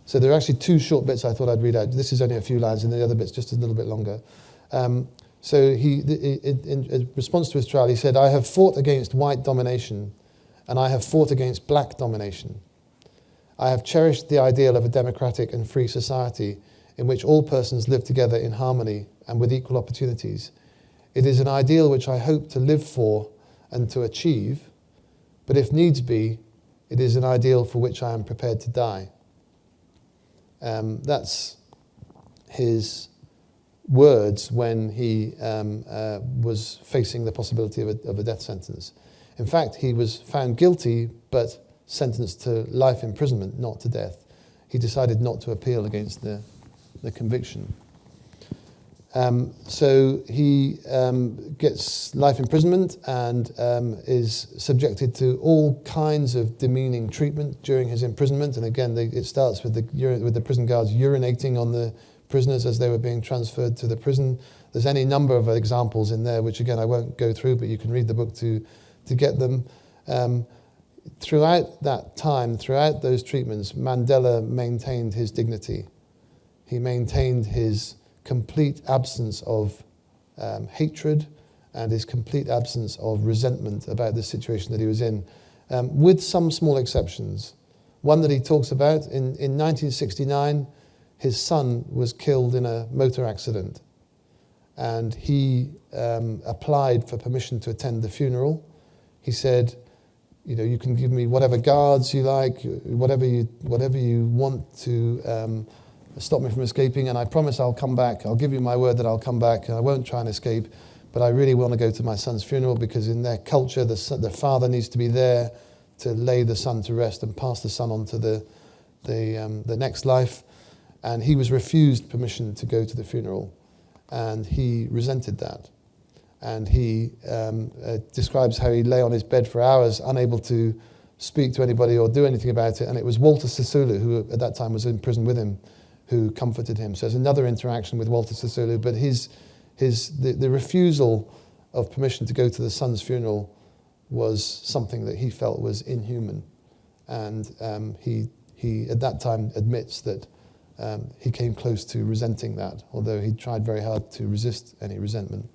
So there are actually 2 short bits I thought I'd read out. This is only a few lines, and the other bit's just a little bit longer. So in response to his trial, he said, "I have fought against white domination, and I have fought against black domination. I have cherished the ideal of a democratic and free society in which all persons live together in harmony and with equal opportunities. It is an ideal which I hope to live for and to achieve, but if needs be, it is an ideal for which I am prepared to die. That's his words when he was facing the possibility of a death sentence. In fact, he was found guilty, but sentenced to life imprisonment, not to death. He decided not to appeal against the conviction. So he gets life imprisonment and is subjected to all kinds of demeaning treatment during his imprisonment. And again, it starts with the prison guards urinating on the prisoners as they were being transferred to the prison. There's any number of examples in there, which again I won't go through, but you can read the book to get them. Throughout that time, throughout those treatments, Mandela maintained his dignity. He maintained his complete absence of hatred and his complete absence of resentment about the situation that he was in, with some small exceptions. One that he talks about, in 1969, his son was killed in a motor accident, and he applied for permission to attend the funeral. He said, you can give me whatever guards you like, whatever you want to stop me from escaping, and I promise I'll come back. I'll give you my word that I'll come back, and I won't try and escape, but I really want to go to my son's funeral, because in their culture, the father needs to be there to lay the son to rest and pass the son on to the next life. And he was refused permission to go to the funeral, and he resented that. And he describes how he lay on his bed for hours, unable to speak to anybody or do anything about it. And it was Walter Sisulu, who at that time was in prison with him, who comforted him. So there's another interaction with Walter Sisulu, but the refusal of permission to go to the son's funeral was something that he felt was inhuman. And he at that time admits that he came close to resenting that, although he tried very hard to resist any resentment.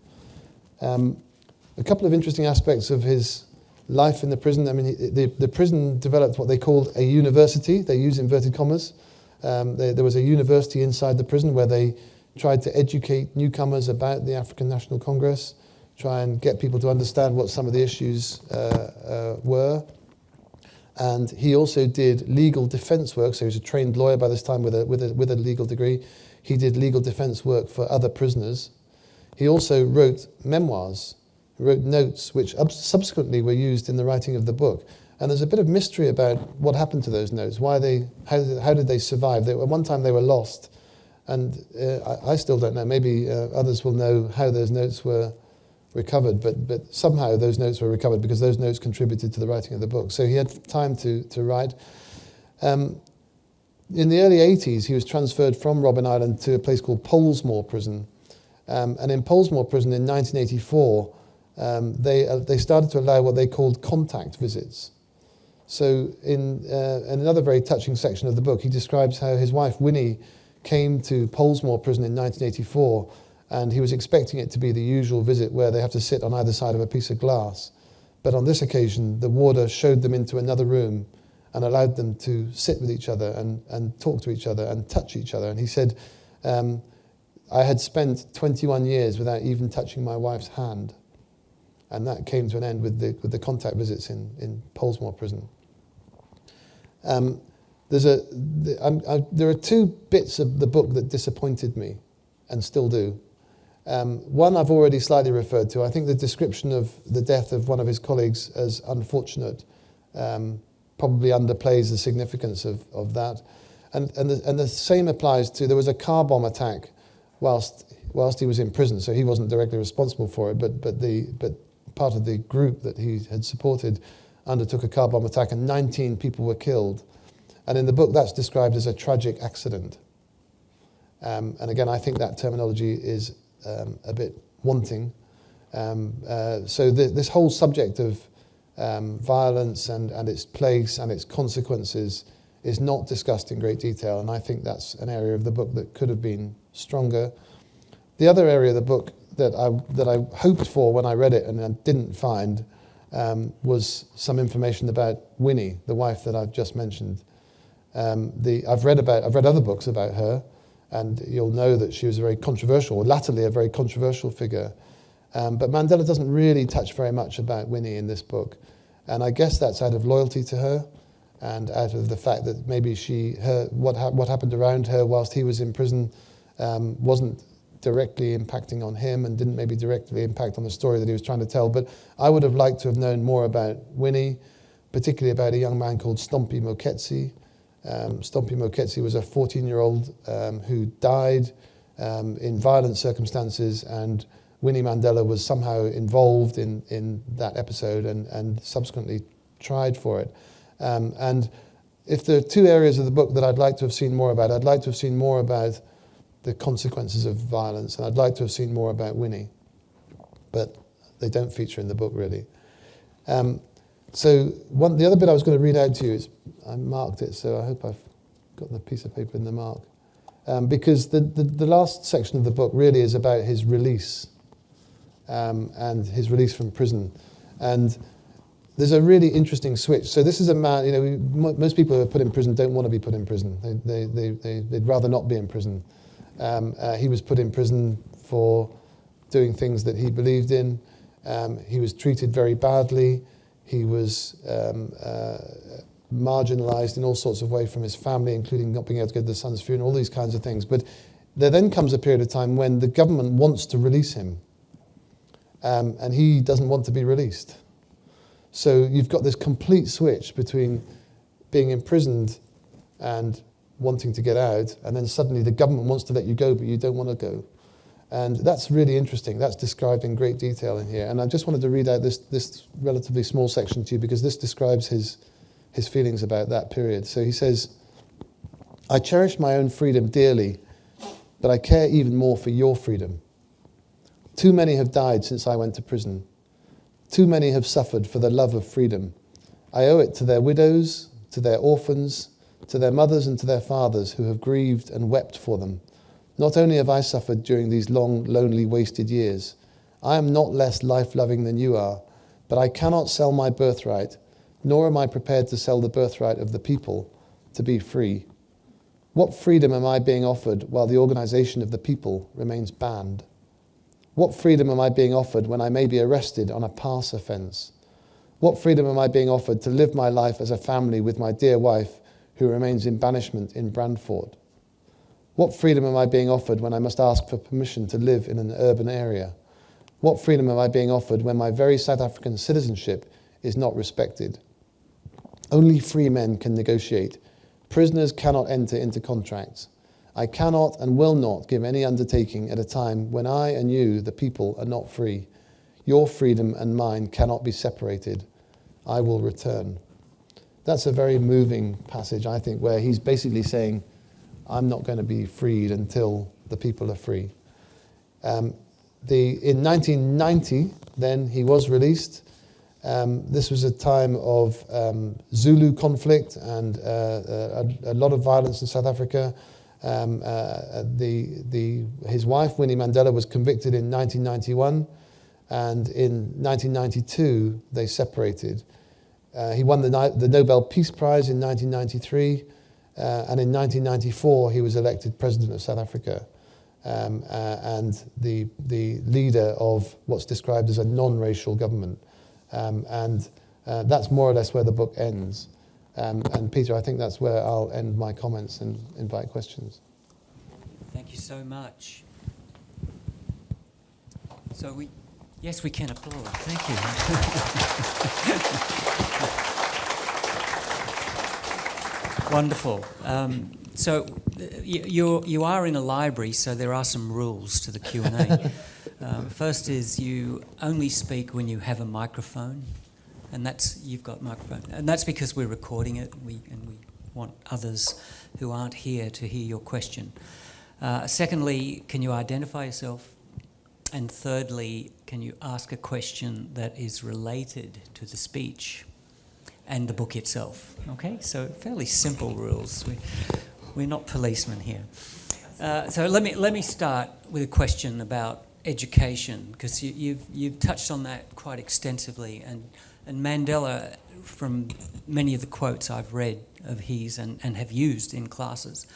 A couple of interesting aspects of his life in the prison. I mean, the prison developed what they called a university. They use inverted commas. There was a university inside the prison where they tried to educate newcomers about the African National Congress, try and get people to understand what some of the issues were. And he also did legal defense work. So he was a trained lawyer by this time with a legal degree. He did legal defense work for other prisoners. He also wrote memoirs, wrote notes, which subsequently were used in the writing of the book. And there's a bit of mystery about what happened to those notes, how did they survive? At one time they were lost, and I still don't know. Maybe others will know how those notes were recovered, but somehow those notes were recovered because those notes contributed to the writing of the book. So he had time to write. In the early 80s, he was transferred from Robben Island to a place called Polesmore Prison. And in Polesmore Prison in 1984, they started to allow what they called contact visits. So in another very touching section of the book, he describes how his wife Winnie came to Polesmore Prison in 1984, and he was expecting it to be the usual visit where they have to sit on either side of a piece of glass. But on this occasion, the warder showed them into another room and allowed them to sit with each other and talk to each other and touch each other. And he said, I had spent 21 years without even touching my wife's hand. And that came to an end with the contact visits in Polesmore Prison. There are two bits of the book that disappointed me and still do. One I've already slightly referred to. I think the description of the death of one of his colleagues as unfortunate probably underplays the significance of that. And the same applies to, there was a car bomb attack whilst he was in prison, so he wasn't directly responsible for it, but part of the group that he had supported undertook a car bomb attack, and 19 people were killed. And in the book, that's described as a tragic accident. And again, I think that terminology is a bit wanting. So this whole subject of violence and its place and its consequences is not discussed in great detail, and I think that's an area of the book that could have been stronger. The other area of the book that I hoped for when I read it and I didn't find was some information about Winnie, the wife that I've just mentioned. I've read other books about her, And you'll know that she was latterly a very controversial figure. But Mandela doesn't really touch very much about Winnie in this book. And I guess that's out of loyalty to her and out of the fact that maybe what happened around her whilst he was in prison wasn't directly impacting on him and didn't maybe directly impact on the story that he was trying to tell. But I would have liked to have known more about Winnie, particularly about a young man called Stompie Moketsi. Stompie Moketsi was a 14-year-old who died in violent circumstances, and Winnie Mandela was somehow involved in that episode and subsequently tried for it. And if there are two areas of the book that I'd like to have seen more about, I'd like to have seen more about the consequences of violence, and I'd like to have seen more about Winnie. But they don't feature in the book, really. The other bit I was going to read out to you is, I marked it, so I hope I've got the piece of paper in the mark. Because the last section of the book really is about his release and his release from prison. And there's a really interesting switch. So this is a man, most people who are put in prison don't want to be put in prison. They'd rather not be in prison. He was put in prison for doing things that he believed in. He was treated very badly. He was marginalised in all sorts of ways from his family, including not being able to go to the son's funeral, all these kinds of things. But there then comes a period of time when the government wants to release him, and he doesn't want to be released. So you've got this complete switch between being imprisoned and wanting to get out, and then suddenly the government wants to let you go, but you don't want to go. And that's really interesting. That's described in great detail in here. And I just wanted to read out this relatively small section to you because this describes his feelings about that period. So he says, "I cherish my own freedom dearly, but I care even more for your freedom. Too many have died since I went to prison. Too many have suffered for the love of freedom. I owe it to their widows, to their orphans, to their mothers and to their fathers who have grieved and wept for them. Not only have I suffered during these long, lonely, wasted years, I am not less life-loving than you are, but I cannot sell my birthright, nor am I prepared to sell the birthright of the people to be free. What freedom am I being offered while the organisation of the people remains banned? What freedom am I being offered when I may be arrested on a pass offence? What freedom am I being offered to live my life as a family with my dear wife who remains in banishment in Brandfort? What freedom am I being offered when I must ask for permission to live in an urban area? What freedom am I being offered when my very South African citizenship is not respected? Only free men can negotiate. Prisoners cannot enter into contracts. I cannot and will not give any undertaking at a time when I and you, the people, are not free. Your freedom and mine cannot be separated. I will return." That's a very moving passage, I think, where he's basically saying, I'm not going to be freed until the people are free. In 1990, then, he was released. This was a time of Zulu conflict and a lot of violence in South Africa. His wife, Winnie Mandela, was convicted in 1991, and in 1992, they separated. He won the Nobel Peace Prize in 1993, and in 1994, he was elected President of South Africa, and the leader of what's described as a non-racial government. That's more or less where the book ends. And Peter, I think that's where I'll end my comments and invite questions. Thank you so much. So yes, we can applaud. Thank you. Wonderful. So you are in a library, so there are some rules to the Q&A. First is you only speak when you have a microphone. And you've got microphone, and that's because we're recording it, and we want others who aren't here to hear your question. Secondly, can you identify yourself? And thirdly, can you ask a question that is related to the speech and the book itself? Okay, so fairly simple rules. We're not policemen here. So let me start with a question about education, because you've touched on that quite extensively, and Mandela, from many of the quotes I've read of his and have used in classes,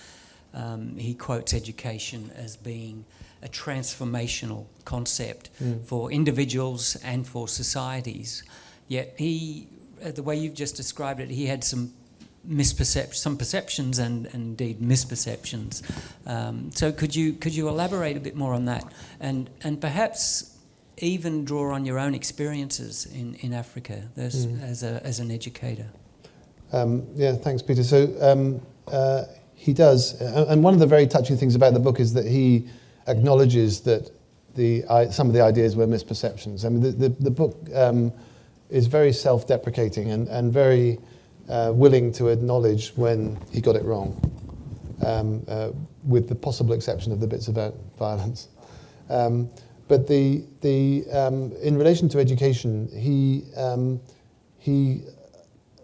he quotes education as being a transformational concept for individuals and for societies. Yet he, the way you've just described it, he had some perceptions and indeed misperceptions. So could you elaborate a bit more on that, and perhaps even draw on your own experiences in Africa as an educator? Yeah, thanks, Peter. So he does, and one of the very touching things about the book is that he acknowledges that some of the ideas were misperceptions. I mean, the book is very self-deprecating and very willing to acknowledge when he got it wrong, with the possible exception of the bits about violence. But in relation to education, he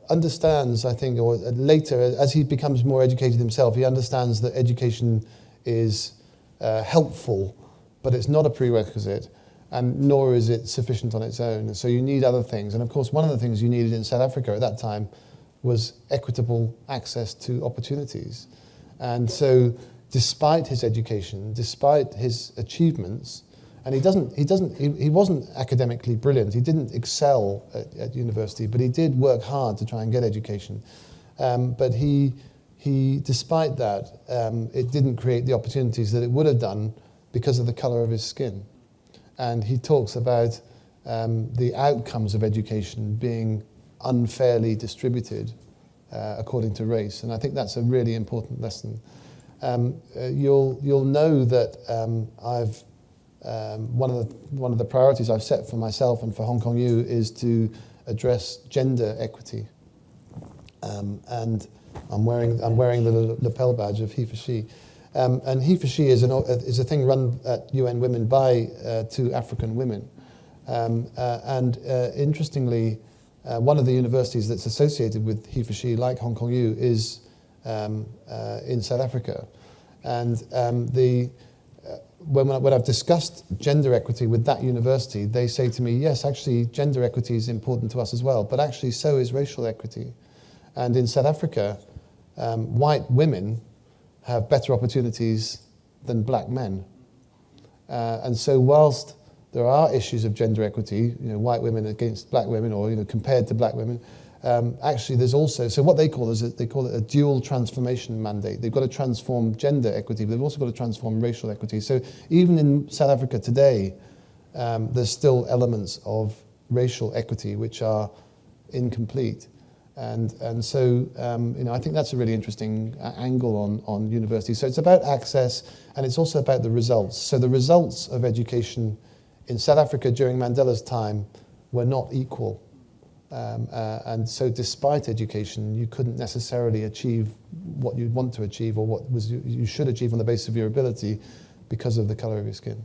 understands, I think, or later, as he becomes more educated himself, he understands that education is helpful, but it's not a prerequisite, and nor is it sufficient on its own. And so you need other things. And of course, one of the things you needed in South Africa at that time was equitable access to opportunities. And so despite his education, despite his achievements, and he wasn't academically brilliant, he didn't excel at university, but he did work hard to try and get education. But he despite that, it didn't create the opportunities that it would have done because of the colour of his skin. And he talks about the outcomes of education being unfairly distributed according to race, and I think that's a really important lesson. You'll know that I've one of the priorities I've set for myself and for Hong Kong U is to address gender equity, and I'm wearing the lapel badge of he for she, and he for she is a thing run at UN Women by 2 African women, and interestingly, one of the universities that's associated with he for she, like Hong Kong U, is in South Africa, and when I've discussed gender equity with that university, they say to me, yes, actually gender equity is important to us as well, but actually so is racial equity. And in South Africa, white women have better opportunities than black men. And so whilst there are issues of gender equity, white women against black women, or compared to black women, actually there's also, so what they call it a dual transformation mandate. They've got to transform gender equity, but they've also got to transform racial equity. So even in South Africa today, there's still elements of racial equity which are incomplete. And so I think that's a really interesting angle on universities. So it's about access, and it's also about the results. So the results of education in South Africa during Mandela's time were not equal. And so despite education, you couldn't necessarily achieve what you'd want to achieve or what you should achieve on the basis of your ability because of the colour of your skin.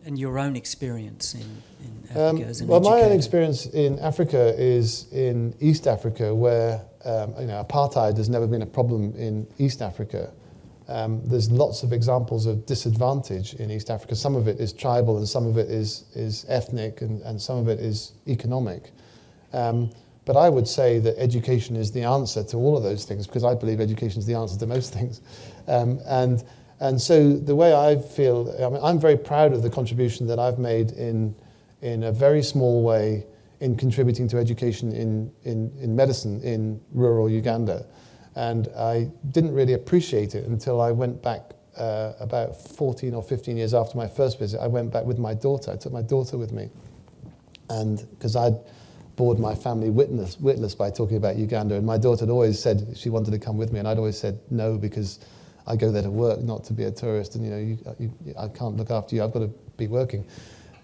And your own experience in Africa as an educator? Well, my own experience in Africa is in East Africa, where apartheid has never been a problem in East Africa. There's lots of examples of disadvantage in East Africa. Some of it is tribal, and some of it is ethnic, and some of it is economic. But I would say that education is the answer to all of those things, because I believe education is the answer to most things. And so the way I feel, I'm very proud of the contribution that I've made in a very small way in contributing to education in medicine in rural Uganda. And I didn't really appreciate it until I went back about 14 or 15 years after my first visit. I went back with my daughter. I took my daughter with me, and because I'd bored my family witless by talking about Uganda, and my daughter had always said she wanted to come with me, and I'd always said no, because I go there to work, not to be a tourist, and I can't look after you, I've got to be working.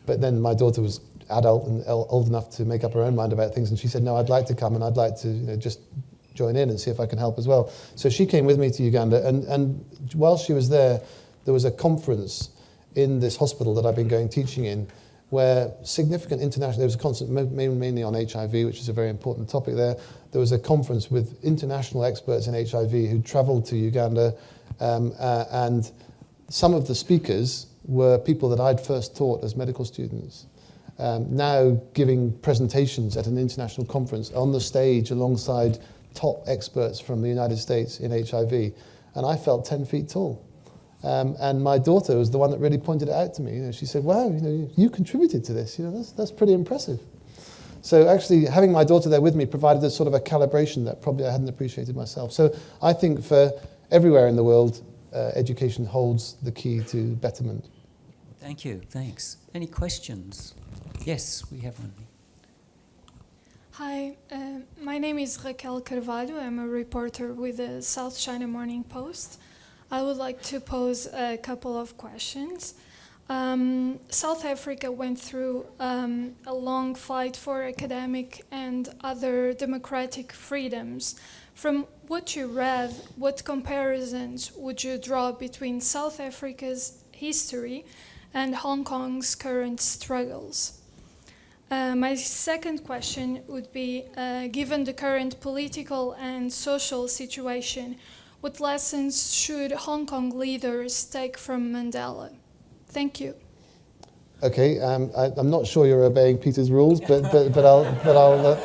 But then my daughter was adult and old enough to make up her own mind about things, and she said, no, I'd like to come, and I'd like to just join in and see if I can help as well. So she came with me to Uganda, and while she was there was a conference in this hospital that I've been going teaching in, where significant international, there was a conference mainly on HIV, which is a very important topic there. There was a conference with international experts in HIV who travelled to Uganda, and some of the speakers were people that I'd first taught as medical students, now giving presentations at an international conference on the stage alongside top experts from the United States in HIV. and I felt 10 feet tall. And my daughter was the one that really pointed it out to me. You know, she said, wow, you know, you contributed to this. You know, that's pretty impressive. So actually having my daughter there with me provided a sort of a calibration that probably I hadn't appreciated myself. So I think for everywhere in the world, education holds the key to betterment. Thank you. Thanks. Any questions? Yes, we have one. Hi, my name is Raquel Carvalho. I'm a reporter with the South China Morning Post. I would like to pose a couple of questions. South Africa went through a long fight for academic and other democratic freedoms. From what you read, what comparisons would you draw between South Africa's history and Hong Kong's current struggles? My second question would be, given the current political and social situation, what lessons should Hong Kong leaders take from Mandela? Thank you. Okay, I'm not sure you're obeying Peter's rules, but I'll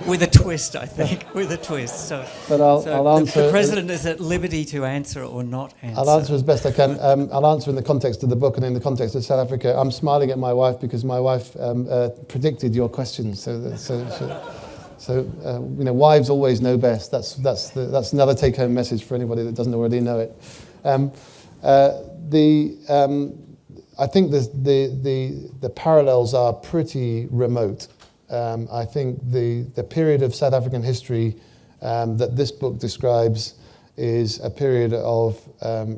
with a twist, I think, with a twist. So, I'll answer. The President is at liberty to answer or not answer. I'll answer as best I can. I'll answer in the context of the book and in the context of South Africa. I'm smiling at my wife because my wife predicted your question. So you know, wives always know best. That's another take-home message for anybody that doesn't already know it. I think the parallels are pretty remote. I think the period of South African history that this book describes is a period of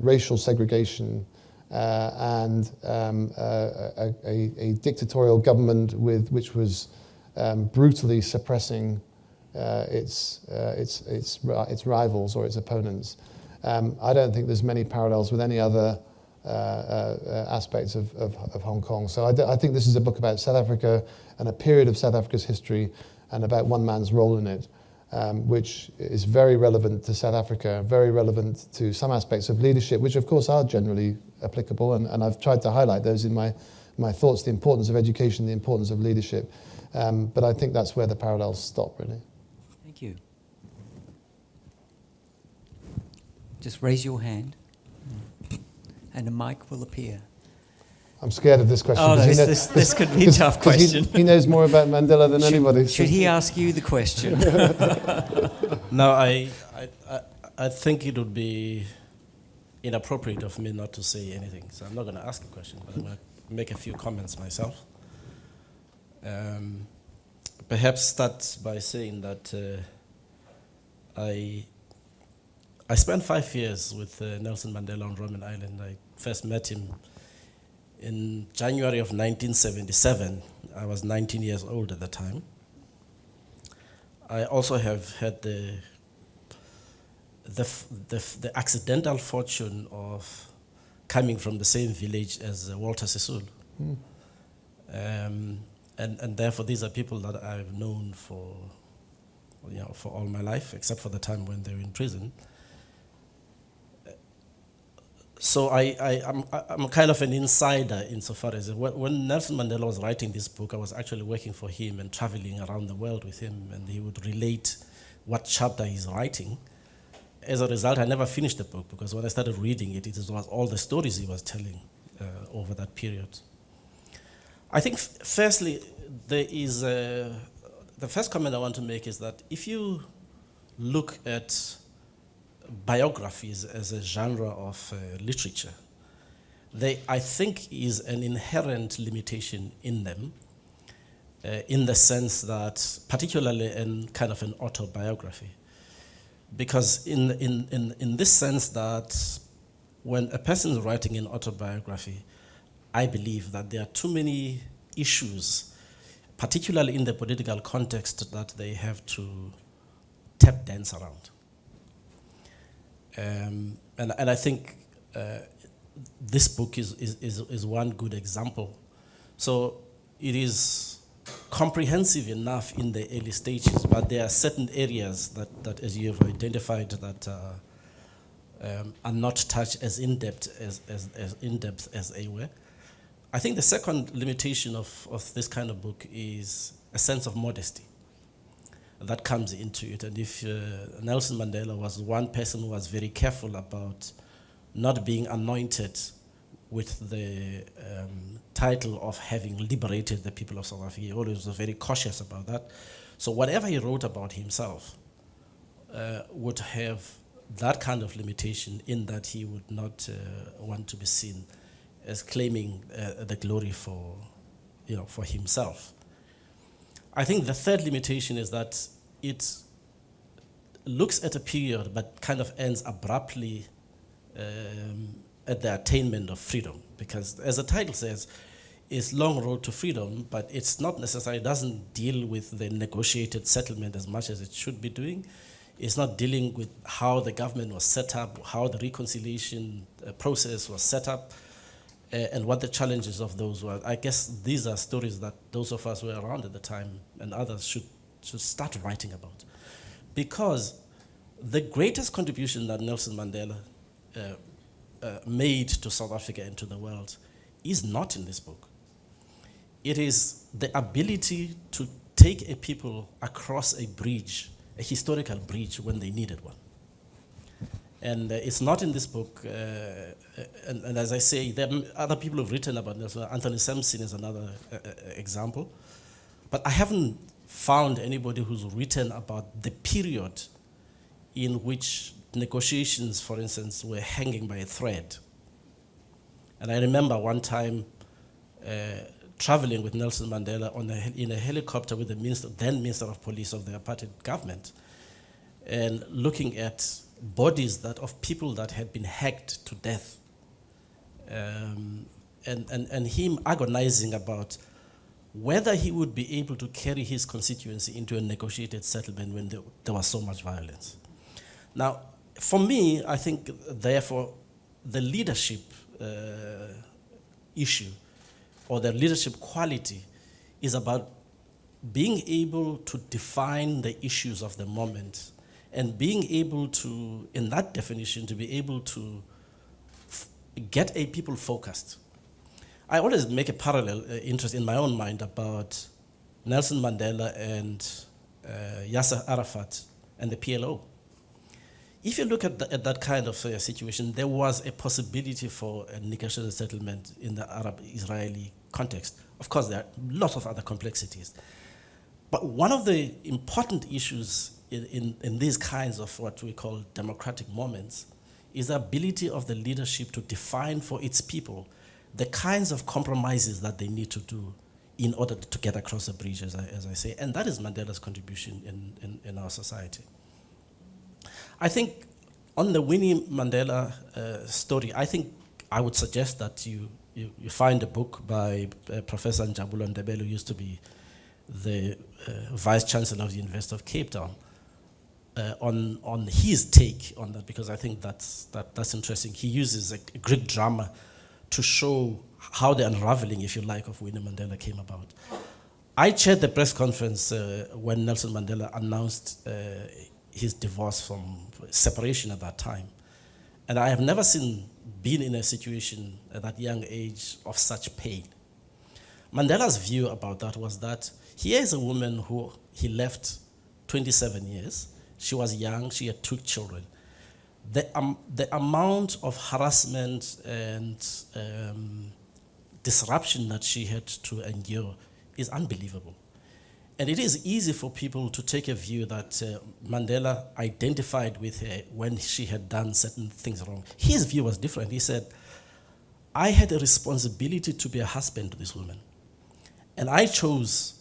racial segregation and a dictatorial government which was brutally suppressing its rivals or its opponents. I don't think there's many parallels with any other aspects of Hong Kong. So I think this is a book about South Africa and a period of South Africa's history and about one man's role in it, which is very relevant to South Africa, very relevant to some aspects of leadership, which of course are generally applicable, and I've tried to highlight those in my thoughts, the importance of education, the importance of leadership. But I think that's where the parallels stop, really. Thank you. Just raise your hand, and a mic will appear. I'm scared of this question. Oh, this could be a tough question. He knows more about Mandela than anybody. Should he ask you the question? No, I think it would be inappropriate of me not to say anything. So I'm not going to ask a question, but I'm going to make a few comments myself. Perhaps start by saying that I spent 5 years with Nelson Mandela on Robben Island. I first met him in January of 1977. I was 19 years old at the time. I also have had the accidental fortune of coming from the same village as Walter Sisulu. And therefore these are people that I've known for all my life, except for the time when they were in prison. So I'm kind of an insider insofar as when Nelson Mandela was writing this book, I was actually working for him and traveling around the world with him, and he would relate what chapter he's writing. As a result, I never finished the book because when I started reading it, it was all the stories he was telling over that period. I think firstly, there is the first comment I want to make is that if you look at biographies as a genre of literature, I think is an inherent limitation in them, in the sense that, particularly in kind of an autobiography, because in this sense that when a person is writing an autobiography, I believe that there are too many issues, particularly in the political context, that they have to tap dance around. And I think this book is one good example. So it is comprehensive enough in the early stages, but there are certain areas that as you have identified, that are not touched as in-depth as they were. I think the second limitation of this kind of book is a sense of modesty. that comes into it. And if Nelson Mandela was one person who was very careful about not being anointed with the title of having liberated the people of South Africa, he always was very cautious about that. So whatever he wrote about himself would have that kind of limitation, in that he would not want to be seen as claiming the glory for himself. I think the third limitation is that it looks at a period but kind of ends abruptly at the attainment of freedom, because as the title says, it's long road to freedom, but it's not necessarily, doesn't deal with the negotiated settlement as much as it should be doing. It's not dealing with how the government was set up, how the reconciliation process was set up, and what the challenges of those were. I guess these are stories that those of us who were around at the time and others should start writing about. Because the greatest contribution that Nelson Mandela made to South Africa and to the world is not in this book. It is the ability to take a people across a bridge, a historical bridge, when they needed one. And it's not in this book. And as I say, there are other people who've written about Nelson. Anthony Sampson is another example. But I haven't found anybody who's written about the period in which negotiations, for instance, were hanging by a thread. And I remember one time traveling with Nelson Mandela in a helicopter with the then Minister of Police of the apartheid government, and looking at bodies of people that had been hacked to death, and him agonizing about whether he would be able to carry his constituency into a negotiated settlement when there was so much violence. Now, for me, I think, therefore, the leadership issue, or the leadership quality, is about being able to define the issues of the moment, and being able to, in that definition, to be able to get a people focused. I always make a parallel interest in my own mind about Nelson Mandela and Yasser Arafat and the PLO. If you look at that kind of situation, there was a possibility for a negotiated settlement in the Arab-Israeli context. Of course, there are lots of other complexities. But one of the important issues in these kinds of what we call democratic moments is the ability of the leadership to define for its people the kinds of compromises that they need to do in order to get across the bridge, as I say. And that is Mandela's contribution in our society. I think on the Winnie Mandela story, I think I would suggest that you find a book by Professor Njabulo Ndebele, who used to be the Vice-Chancellor of the University of Cape Town, on his take on that, because I think that's interesting. He uses a Greek drama to show how the unraveling, if you like, of Winnie Mandela came about. I chaired the press conference when Nelson Mandela announced his divorce from separation at that time. And I have never been in a situation at that young age of such pain. Mandela's view about that was that here is a woman who he left 27 years. She was young, she had 2 children. The amount of harassment and disruption that she had to endure is unbelievable. And it is easy for people to take a view that Mandela identified with her when she had done certain things wrong. His view was different. He said, I had a responsibility to be a husband to this woman. And I chose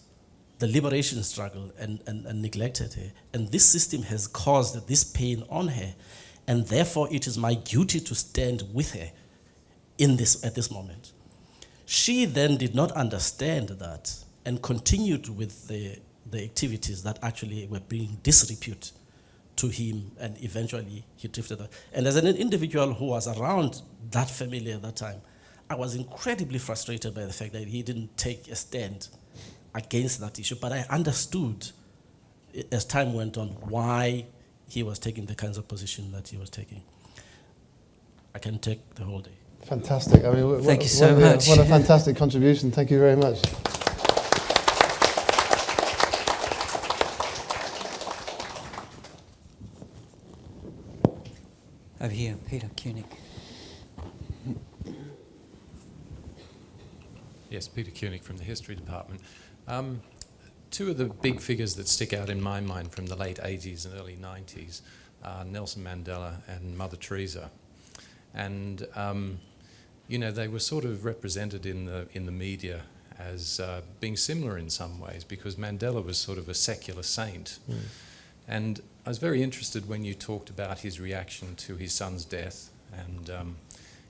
the liberation struggle and neglected her. And this system has caused this pain on her. And therefore, it is my duty to stand with her at this moment. She then did not understand that and continued with the activities that actually were bringing disrepute to him, and eventually he drifted out. And as an individual who was around that family at that time, I was incredibly frustrated by the fact that he didn't take a stand against that issue. But I understood, as time went on, why he was taking the kinds of position that he was taking. I can take the whole day. Fantastic. I mean, Thank you so much. What a fantastic contribution. Thank you very much. Over here, Peter Koenig. Yes, Peter Koenig from the History Department. Two of the big figures that stick out in my mind from the late 80s and early 90s are Nelson Mandela and Mother Teresa. And, you know, they were sort of represented in the media as being similar in some ways, because Mandela was sort of a secular saint. Mm. And I was very interested when you talked about his reaction to his son's death and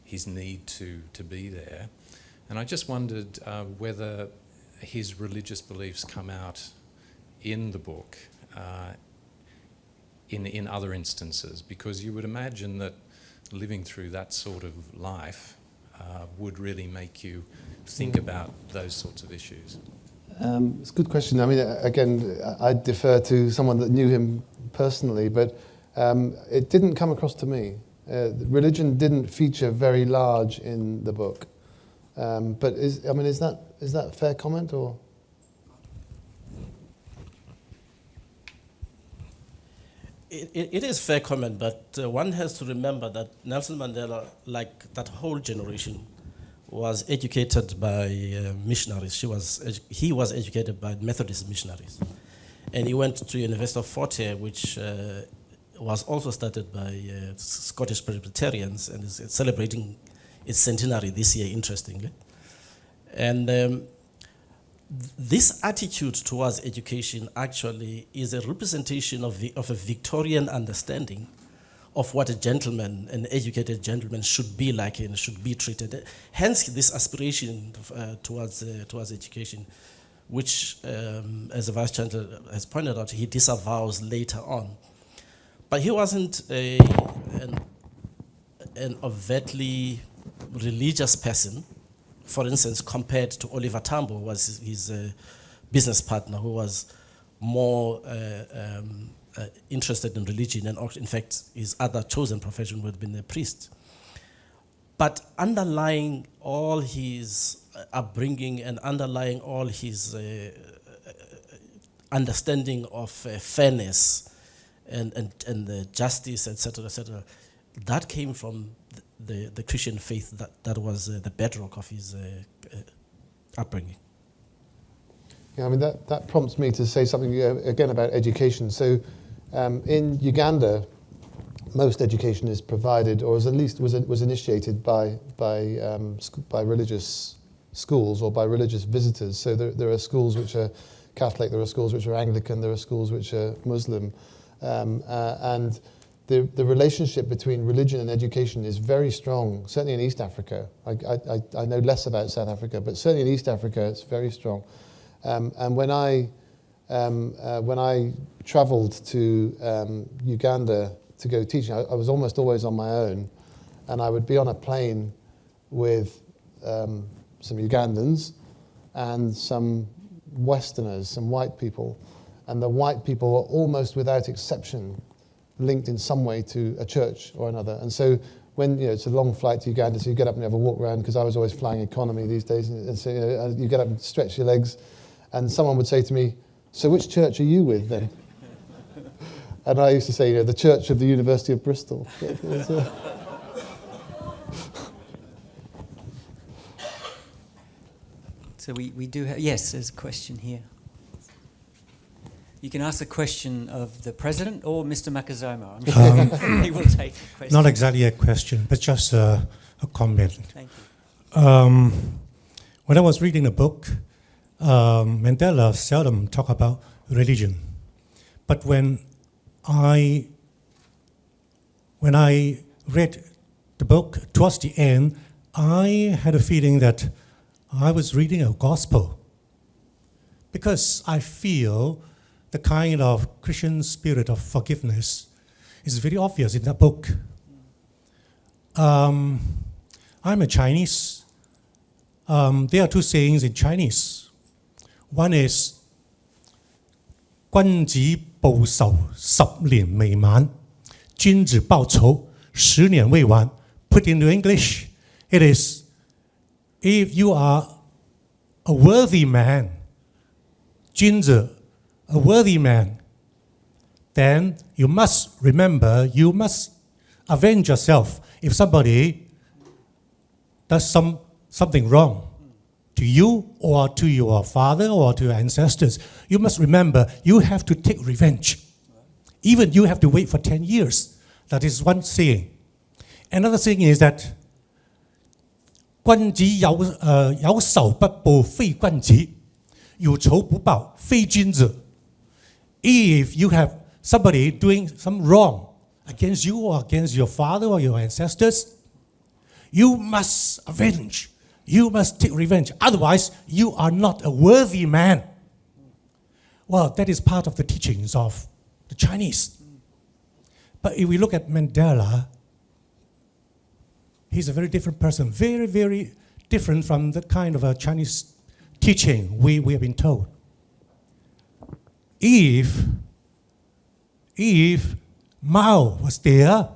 his need to be there. And I just wondered whether his religious beliefs come out in the book in other instances, because you would imagine that living through that sort of life would really make you think about those sorts of issues. It's a good question. I mean, again, I defer to someone that knew him personally, but it didn't come across to me. Religion didn't feature very large in the book. But is that a fair comment, or? It is fair comment, but one has to remember that Nelson Mandela, like that whole generation, was educated by missionaries. He was educated by Methodist missionaries, and he went to University of Fort Hare, which was also started by Scottish Presbyterians, and is celebrating its centenary this year, interestingly. And this attitude towards education actually is a representation of a Victorian understanding of what a gentleman, an educated gentleman, should be like and should be treated. Hence, this aspiration towards education, which, as the Vice-Chancellor has pointed out, he disavows later on. But he wasn't an overtly religious person, for instance, compared to Oliver Tambo, who was his business partner, who was more interested in religion, and in fact, his other chosen profession would have been a priest. But underlying all his upbringing and underlying all his understanding of fairness and justice, etc., that came from the Christian faith that was the bedrock of his upbringing. Yeah, I mean, that prompts me to say something again about education. So in Uganda, most education is provided, or at least was initiated by religious schools or by religious visitors. So there are schools which are Catholic, there are schools which are Anglican, there are schools which are Muslim, and the relationship between religion and education is very strong, certainly in East Africa. I know less about South Africa, but certainly in East Africa it's very strong. And when I travelled to Uganda to go teaching, I was almost always on my own, and I would be on a plane with some Ugandans and some Westerners, some white people, and the white people were almost without exception linked in some way to a church or another. And so when, it's a long flight to Uganda, so you get up and have a walk around, because I was always flying economy these days, and so you get up and stretch your legs, and someone would say to me, "So which church are you with then?" And I used to say, the Church of the University of Bristol. So we do have, yes, there's a question here. You can ask a question of the President or Mr. Makazomo. I'm sure he will take a question. Not exactly a question, but just a comment. Thank you. When I was reading the book, Mandela seldom talked about religion. But when I read the book towards the end, I had a feeling that I was reading a gospel, because I feel the kind of Christian spirit of forgiveness is very obvious in that book. I'm a Chinese. There are two sayings in Chinese. One is 君子報仇10年未晚，君子報仇10年未晚. Put into English, it is, if you are a worthy man, 君子, a worthy man, then you must remember, you must avenge yourself if somebody does something wrong to you or to your father or to your ancestors. You must remember, you have to take revenge. Even you have to wait for 10 years. That is one thing. Another thing is that 君子有仇不報非君子，有仇不報非君子。If you have somebody doing some wrong against you or against your father or your ancestors, you must avenge. You must take revenge. Otherwise, you are not a worthy man. Well, that is part of the teachings of the Chinese. But if we look at Mandela, he's a very different person, very, very different from the kind of a Chinese teaching we have been told. If Mao was there,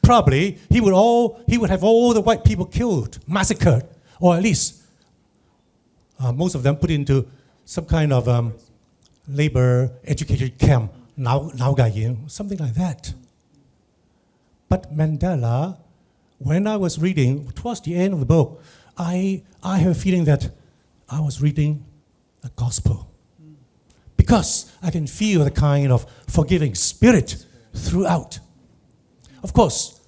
probably he would have all the white people killed, massacred, or at least most of them put into some kind of labor education camp, something like that. But Mandela, when I was reading, towards the end of the book, I have a feeling that I was reading the gospel. Because I can feel the kind of forgiving spirit throughout. Of course,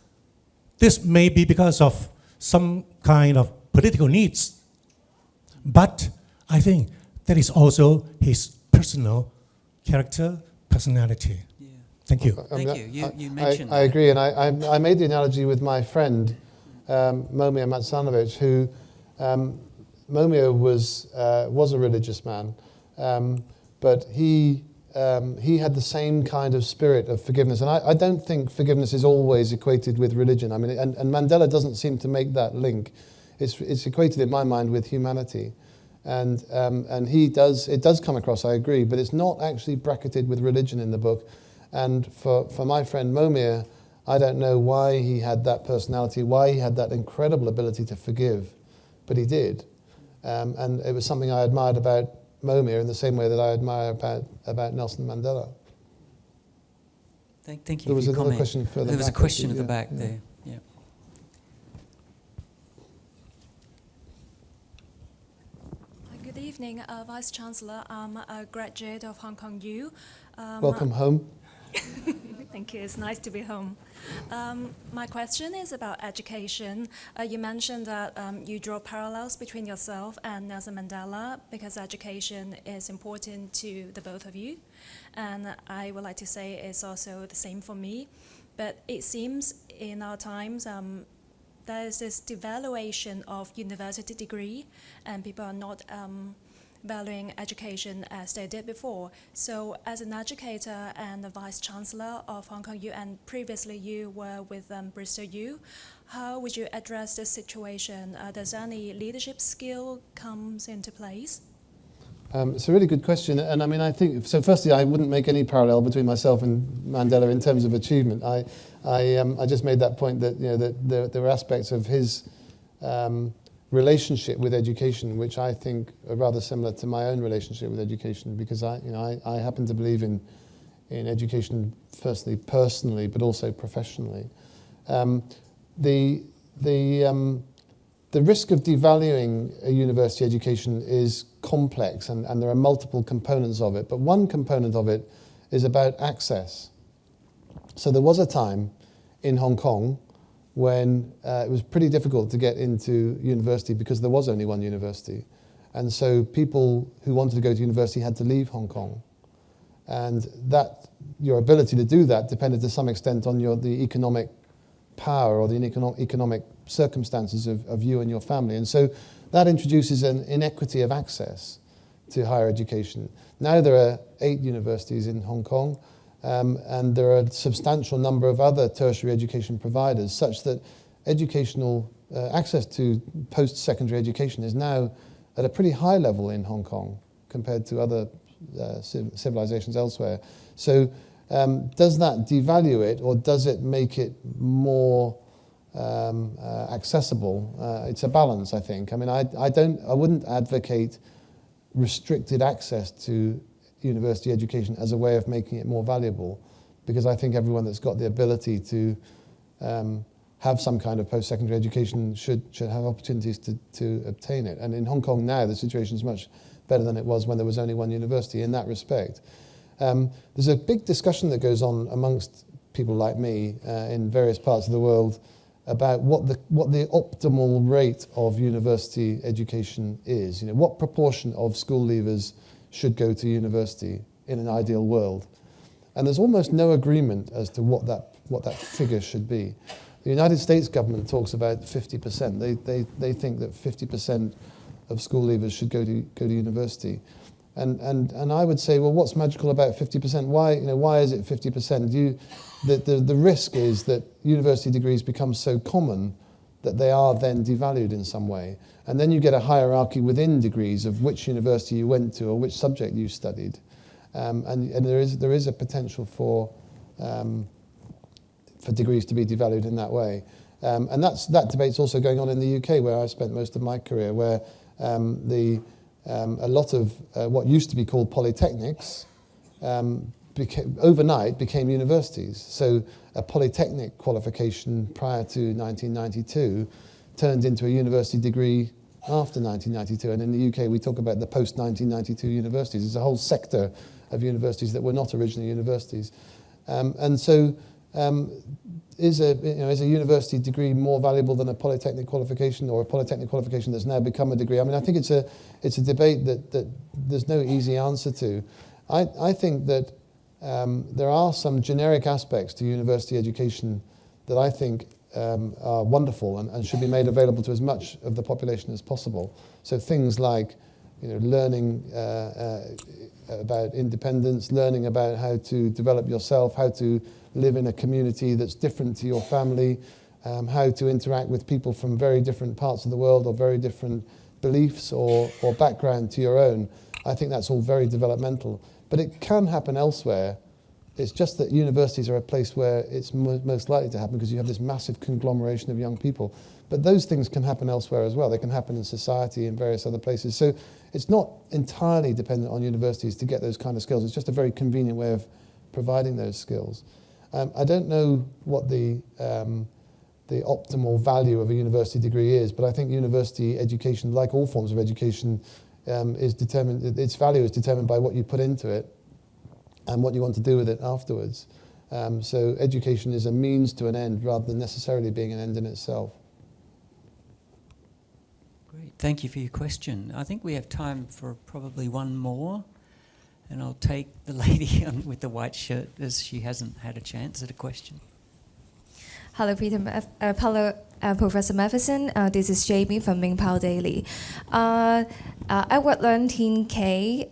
this may be because of some kind of political needs. But I think that is also his personal character, personality. Yeah. Thank you. Thank you. You mentioned I agree, and I made the analogy with my friend, Momir Matsanovic, who Momir was a religious man, but he had the same kind of spirit of forgiveness. And I don't think forgiveness is always equated with religion. I mean, and Mandela doesn't seem to make that link. It's equated in my mind with humanity. And it does come across, I agree, but it's not actually bracketed with religion in the book. And for my friend Momir, I don't know why he had that personality, why he had that incredible ability to forgive, but he did. And it was something I admired about Momir in the same way that I admire about Nelson Mandela. Thank you. There was for your another comment. question further There was a back, question at actually, the back yeah. there. Yeah. Good evening, Vice-Chancellor. I'm a graduate of Hong Kong U. Welcome home. Thank you. It's nice to be home. My question is about education. You mentioned that you draw parallels between yourself and Nelson Mandela because education is important to the both of you. And I would like to say it's also the same for me. But it seems in our times, there is this devaluation of university degree, and people are not valuing education as they did before. So as an educator and the Vice-Chancellor of Hong Kong U, and previously you were with Bristol U, how would you address this situation? Does any leadership skill comes into place? It's a really good question, and I mean, I think so. Firstly, I wouldn't make any parallel between myself and Mandela in terms of achievement. I just made that point that that there were aspects of his relationship with education which I think are rather similar to my own relationship with education, because I happen to believe in education firstly personally, but also professionally. The risk of devaluing a university education is complex, and there are multiple components of it. But one component of it is about access. So there was a time in Hong Kong when it was pretty difficult to get into university because there was only one university. And so people who wanted to go to university had to leave Hong Kong. And that your ability to do that depended to some extent on the economic power or the economic circumstances of you and your family. And so that introduces an inequity of access to higher education. Now there are 8 universities in Hong Kong, and there are a substantial number of other tertiary education providers, such that educational access to post-secondary education is now at a pretty high level in Hong Kong compared to other civilizations elsewhere. So does that devalue it, or does it make it more accessible? It's a balance, I think. I mean, I wouldn't advocate restricted access to university education as a way of making it more valuable, because I think everyone that's got the ability to have some kind of post-secondary education should have opportunities to obtain it. And in Hong Kong now, the situation is much better than it was when there was only one university in that respect. There's a big discussion that goes on amongst people like me in various parts of the world about what the optimal rate of university education is. You know, what proportion of school leavers should go to university in an ideal world? And there's almost no agreement as to what that figure should be. The United States government talks about 50%. They think that 50% of school leavers should go to university. And I would say, well, what's magical about 50%? Why is it 50%? The risk is that university degrees become so common that they are then devalued in some way. And then you get a hierarchy within degrees of which university you went to or which subject you studied. And there is a potential for degrees to be devalued in that way. And that debate's also going on in the UK, where I spent most of my career, where a lot of what used to be called polytechnics overnight became universities. So a polytechnic qualification prior to 1992 turned into a university degree after 1992. And in the UK, we talk about the post-1992 universities. There's a whole sector of universities that were not originally universities. And so is a university degree more valuable than a polytechnic qualification, or a polytechnic qualification that's now become a degree? I mean, I think it's a debate that there's no easy answer to. I think that there are some generic aspects to university education that I think are wonderful and should be made available to as much of the population as possible. So things like, learning about independence, learning about how to develop yourself, how to live in a community that's different to your family, how to interact with people from very different parts of the world or very different beliefs or background to your own. I think that's all very developmental. But it can happen elsewhere. It's just that universities are a place where it's most likely to happen because you have this massive conglomeration of young people. But those things can happen elsewhere as well. They can happen in society in various other places. So it's not entirely dependent on universities to get those kind of skills. It's just a very convenient way of providing those skills. I don't know what the optimal value of a university degree is, but I think university education, like all forms of education, is determined. Its value is determined by what you put into it and what you want to do with it afterwards. So education is a means to an end rather than necessarily being an end in itself. Great, thank you for your question. I think we have time for probably one more. And I'll take the lady with the white shirt, as she hasn't had a chance at a question. Hello, hello, Professor Mathieson. This is Jamie from Mingpao Daily. Edward Leung Tin K,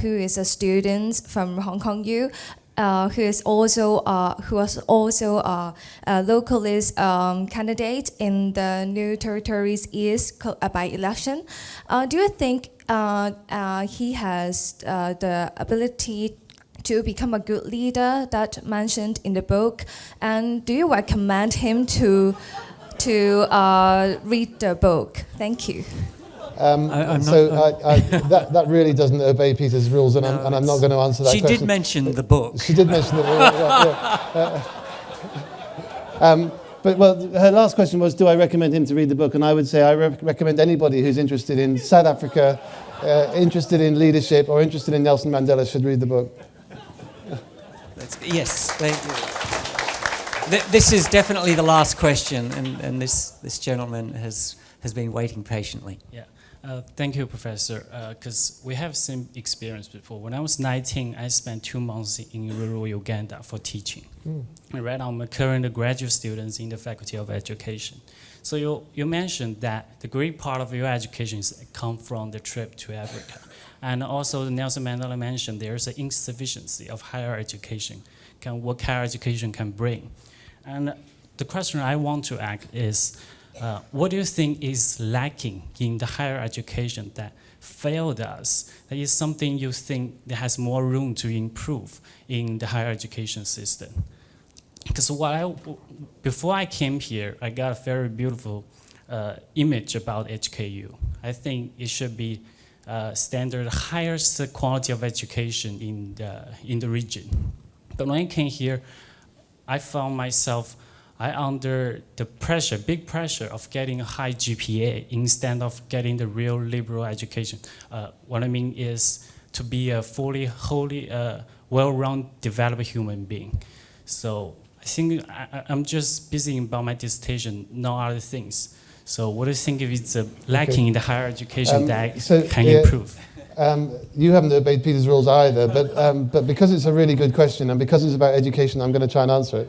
who is a student from Hong Kong U, who was also a localist candidate in the New Territories East by election. Do you think he has the ability to become a good leader that mentioned in the book? And do you recommend him to read the book? Thank you. That really doesn't obey Peter's rules, and I'm not going to answer that question. She did mention the book. She did mention the book. But her last question was, do I recommend him to read the book? And I would say I recommend anybody who's interested in South Africa, interested in leadership, or interested in Nelson Mandela should read the book. Yes, thank you. This is definitely the last question, and this gentleman has been waiting patiently. Yeah. Thank you, Professor, because we have some experience before. When I was 19, I spent 2 months in rural Uganda for teaching. And right now, I'm a current graduate student in the Faculty of Education. So you mentioned that the great part of your education is come from the trip to Africa. And also, Nelson Mandela mentioned there's an insufficiency of higher education, what higher education can bring. And the question I want to ask is, what do you think is lacking in the higher education that failed us? That is something you think that has more room to improve in the higher education system? Because before I came here, I got a very beautiful image about HKU. I think it should be standard highest quality of education in the region. But when I came here, I found myself I under the pressure, big pressure of getting a high GPA instead of getting the real liberal education. What I mean is to be a fully, wholly, well-rounded, developed human being. So I think I'm just busy about my dissertation, no other things. So what do you think if it's lacking in the higher education that can improve? You haven't obeyed Peter's rules either, but because it's a really good question and because it's about education, I'm going to try and answer it.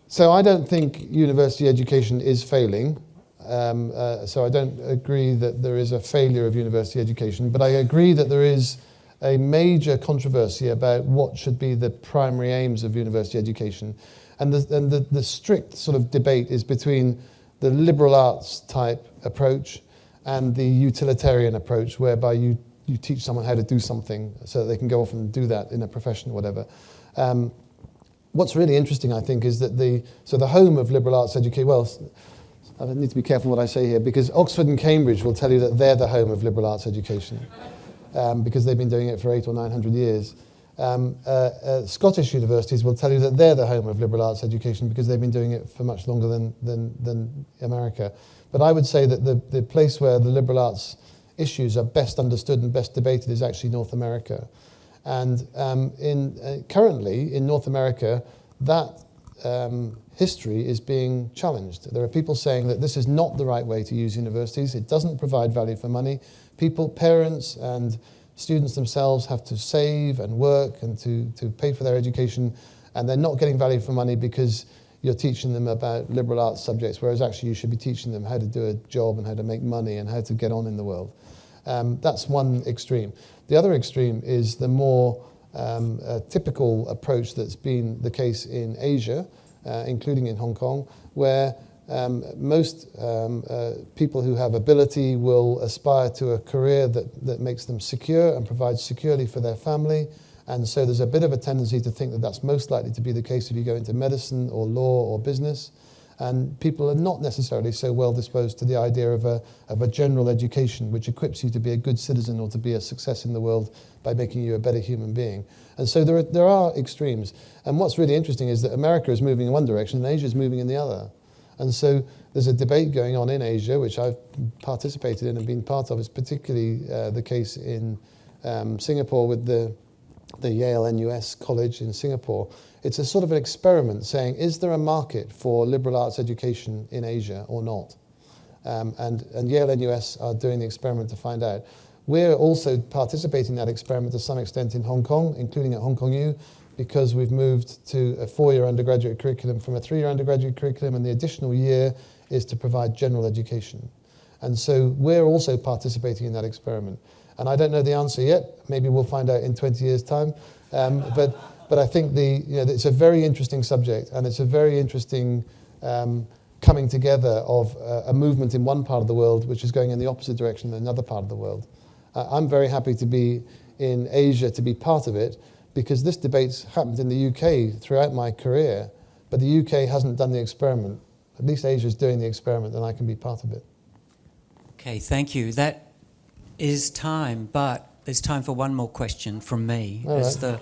So I don't think university education is failing. So I don't agree that there is a failure of university education, but I agree that there is a major controversy about what should be the primary aims of university education. And the strict sort of debate is between the liberal arts type approach and the utilitarian approach, whereby you teach someone how to do something so that they can go off and do that in a profession or whatever. What's really interesting, I think, is that the home of liberal arts education, well, I need to be careful what I say here, because Oxford and Cambridge will tell you that they're the home of liberal arts education, because they've been doing it for 800 or 900 years. Scottish universities will tell you that they're the home of liberal arts education because they've been doing it for much longer than America. But I would say that the place where the liberal arts issues are best understood and best debated is actually North America. And currently in North America, that history is being challenged. There are people saying that this is not the right way to use universities. It doesn't provide value for money. Parents and students themselves have to save and work and to pay for their education, and they're not getting value for money because you're teaching them about liberal arts subjects, whereas actually you should be teaching them how to do a job and how to make money and how to get on in the world. That's one extreme. The other extreme is the more typical approach that's been the case in Asia, including in Hong Kong, where most people who have ability will aspire to a career that makes them secure and provides security for their family. And so there's a bit of a tendency to think that that's most likely to be the case if you go into medicine or law or business. And people are not necessarily so well disposed to the idea of a general education which equips you to be a good citizen or to be a success in the world by making you a better human being. And so there are extremes. And what's really interesting is that America is moving in one direction and Asia is moving in the other. And so there's a debate going on in Asia, which I've participated in and been part of. It's particularly the case in Singapore with the Yale NUS College in Singapore. It's a sort of an experiment saying, is there a market for liberal arts education in Asia or not? And Yale NUS are doing the experiment to find out. We're also participating in that experiment to some extent in Hong Kong, including at Hong Kong U, because we've moved to a 4-year undergraduate curriculum from a 3-year undergraduate curriculum, and the additional year is to provide general education. And so we're also participating in that experiment. And I don't know the answer yet. Maybe we'll find out in 20 years' time. But I think it's a very interesting subject, and it's a very interesting coming together of a movement in one part of the world which is going in the opposite direction in another part of the world. I'm very happy to be in Asia to be part of it, because this debate's happened in the UK throughout my career, but the UK hasn't done the experiment. At least Asia's doing the experiment, and I can be part of it. Okay, thank you. That is time, but there's time for one more question from me as the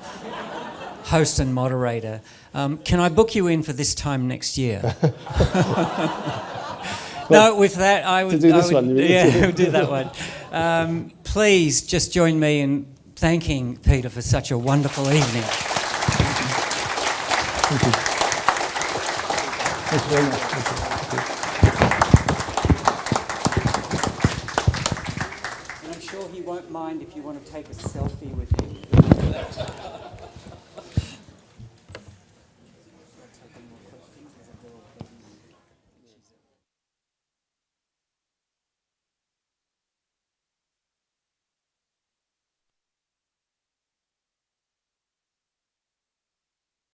host and moderator. Can I book you in for this time next year? No, with that, I would... To do this one. Yeah, we'll do that one. Please just join me in thanking Peter for such a wonderful evening. Thank you. Thank you very much. Thank you. And I'm sure he won't mind if you want to take a selfie with him.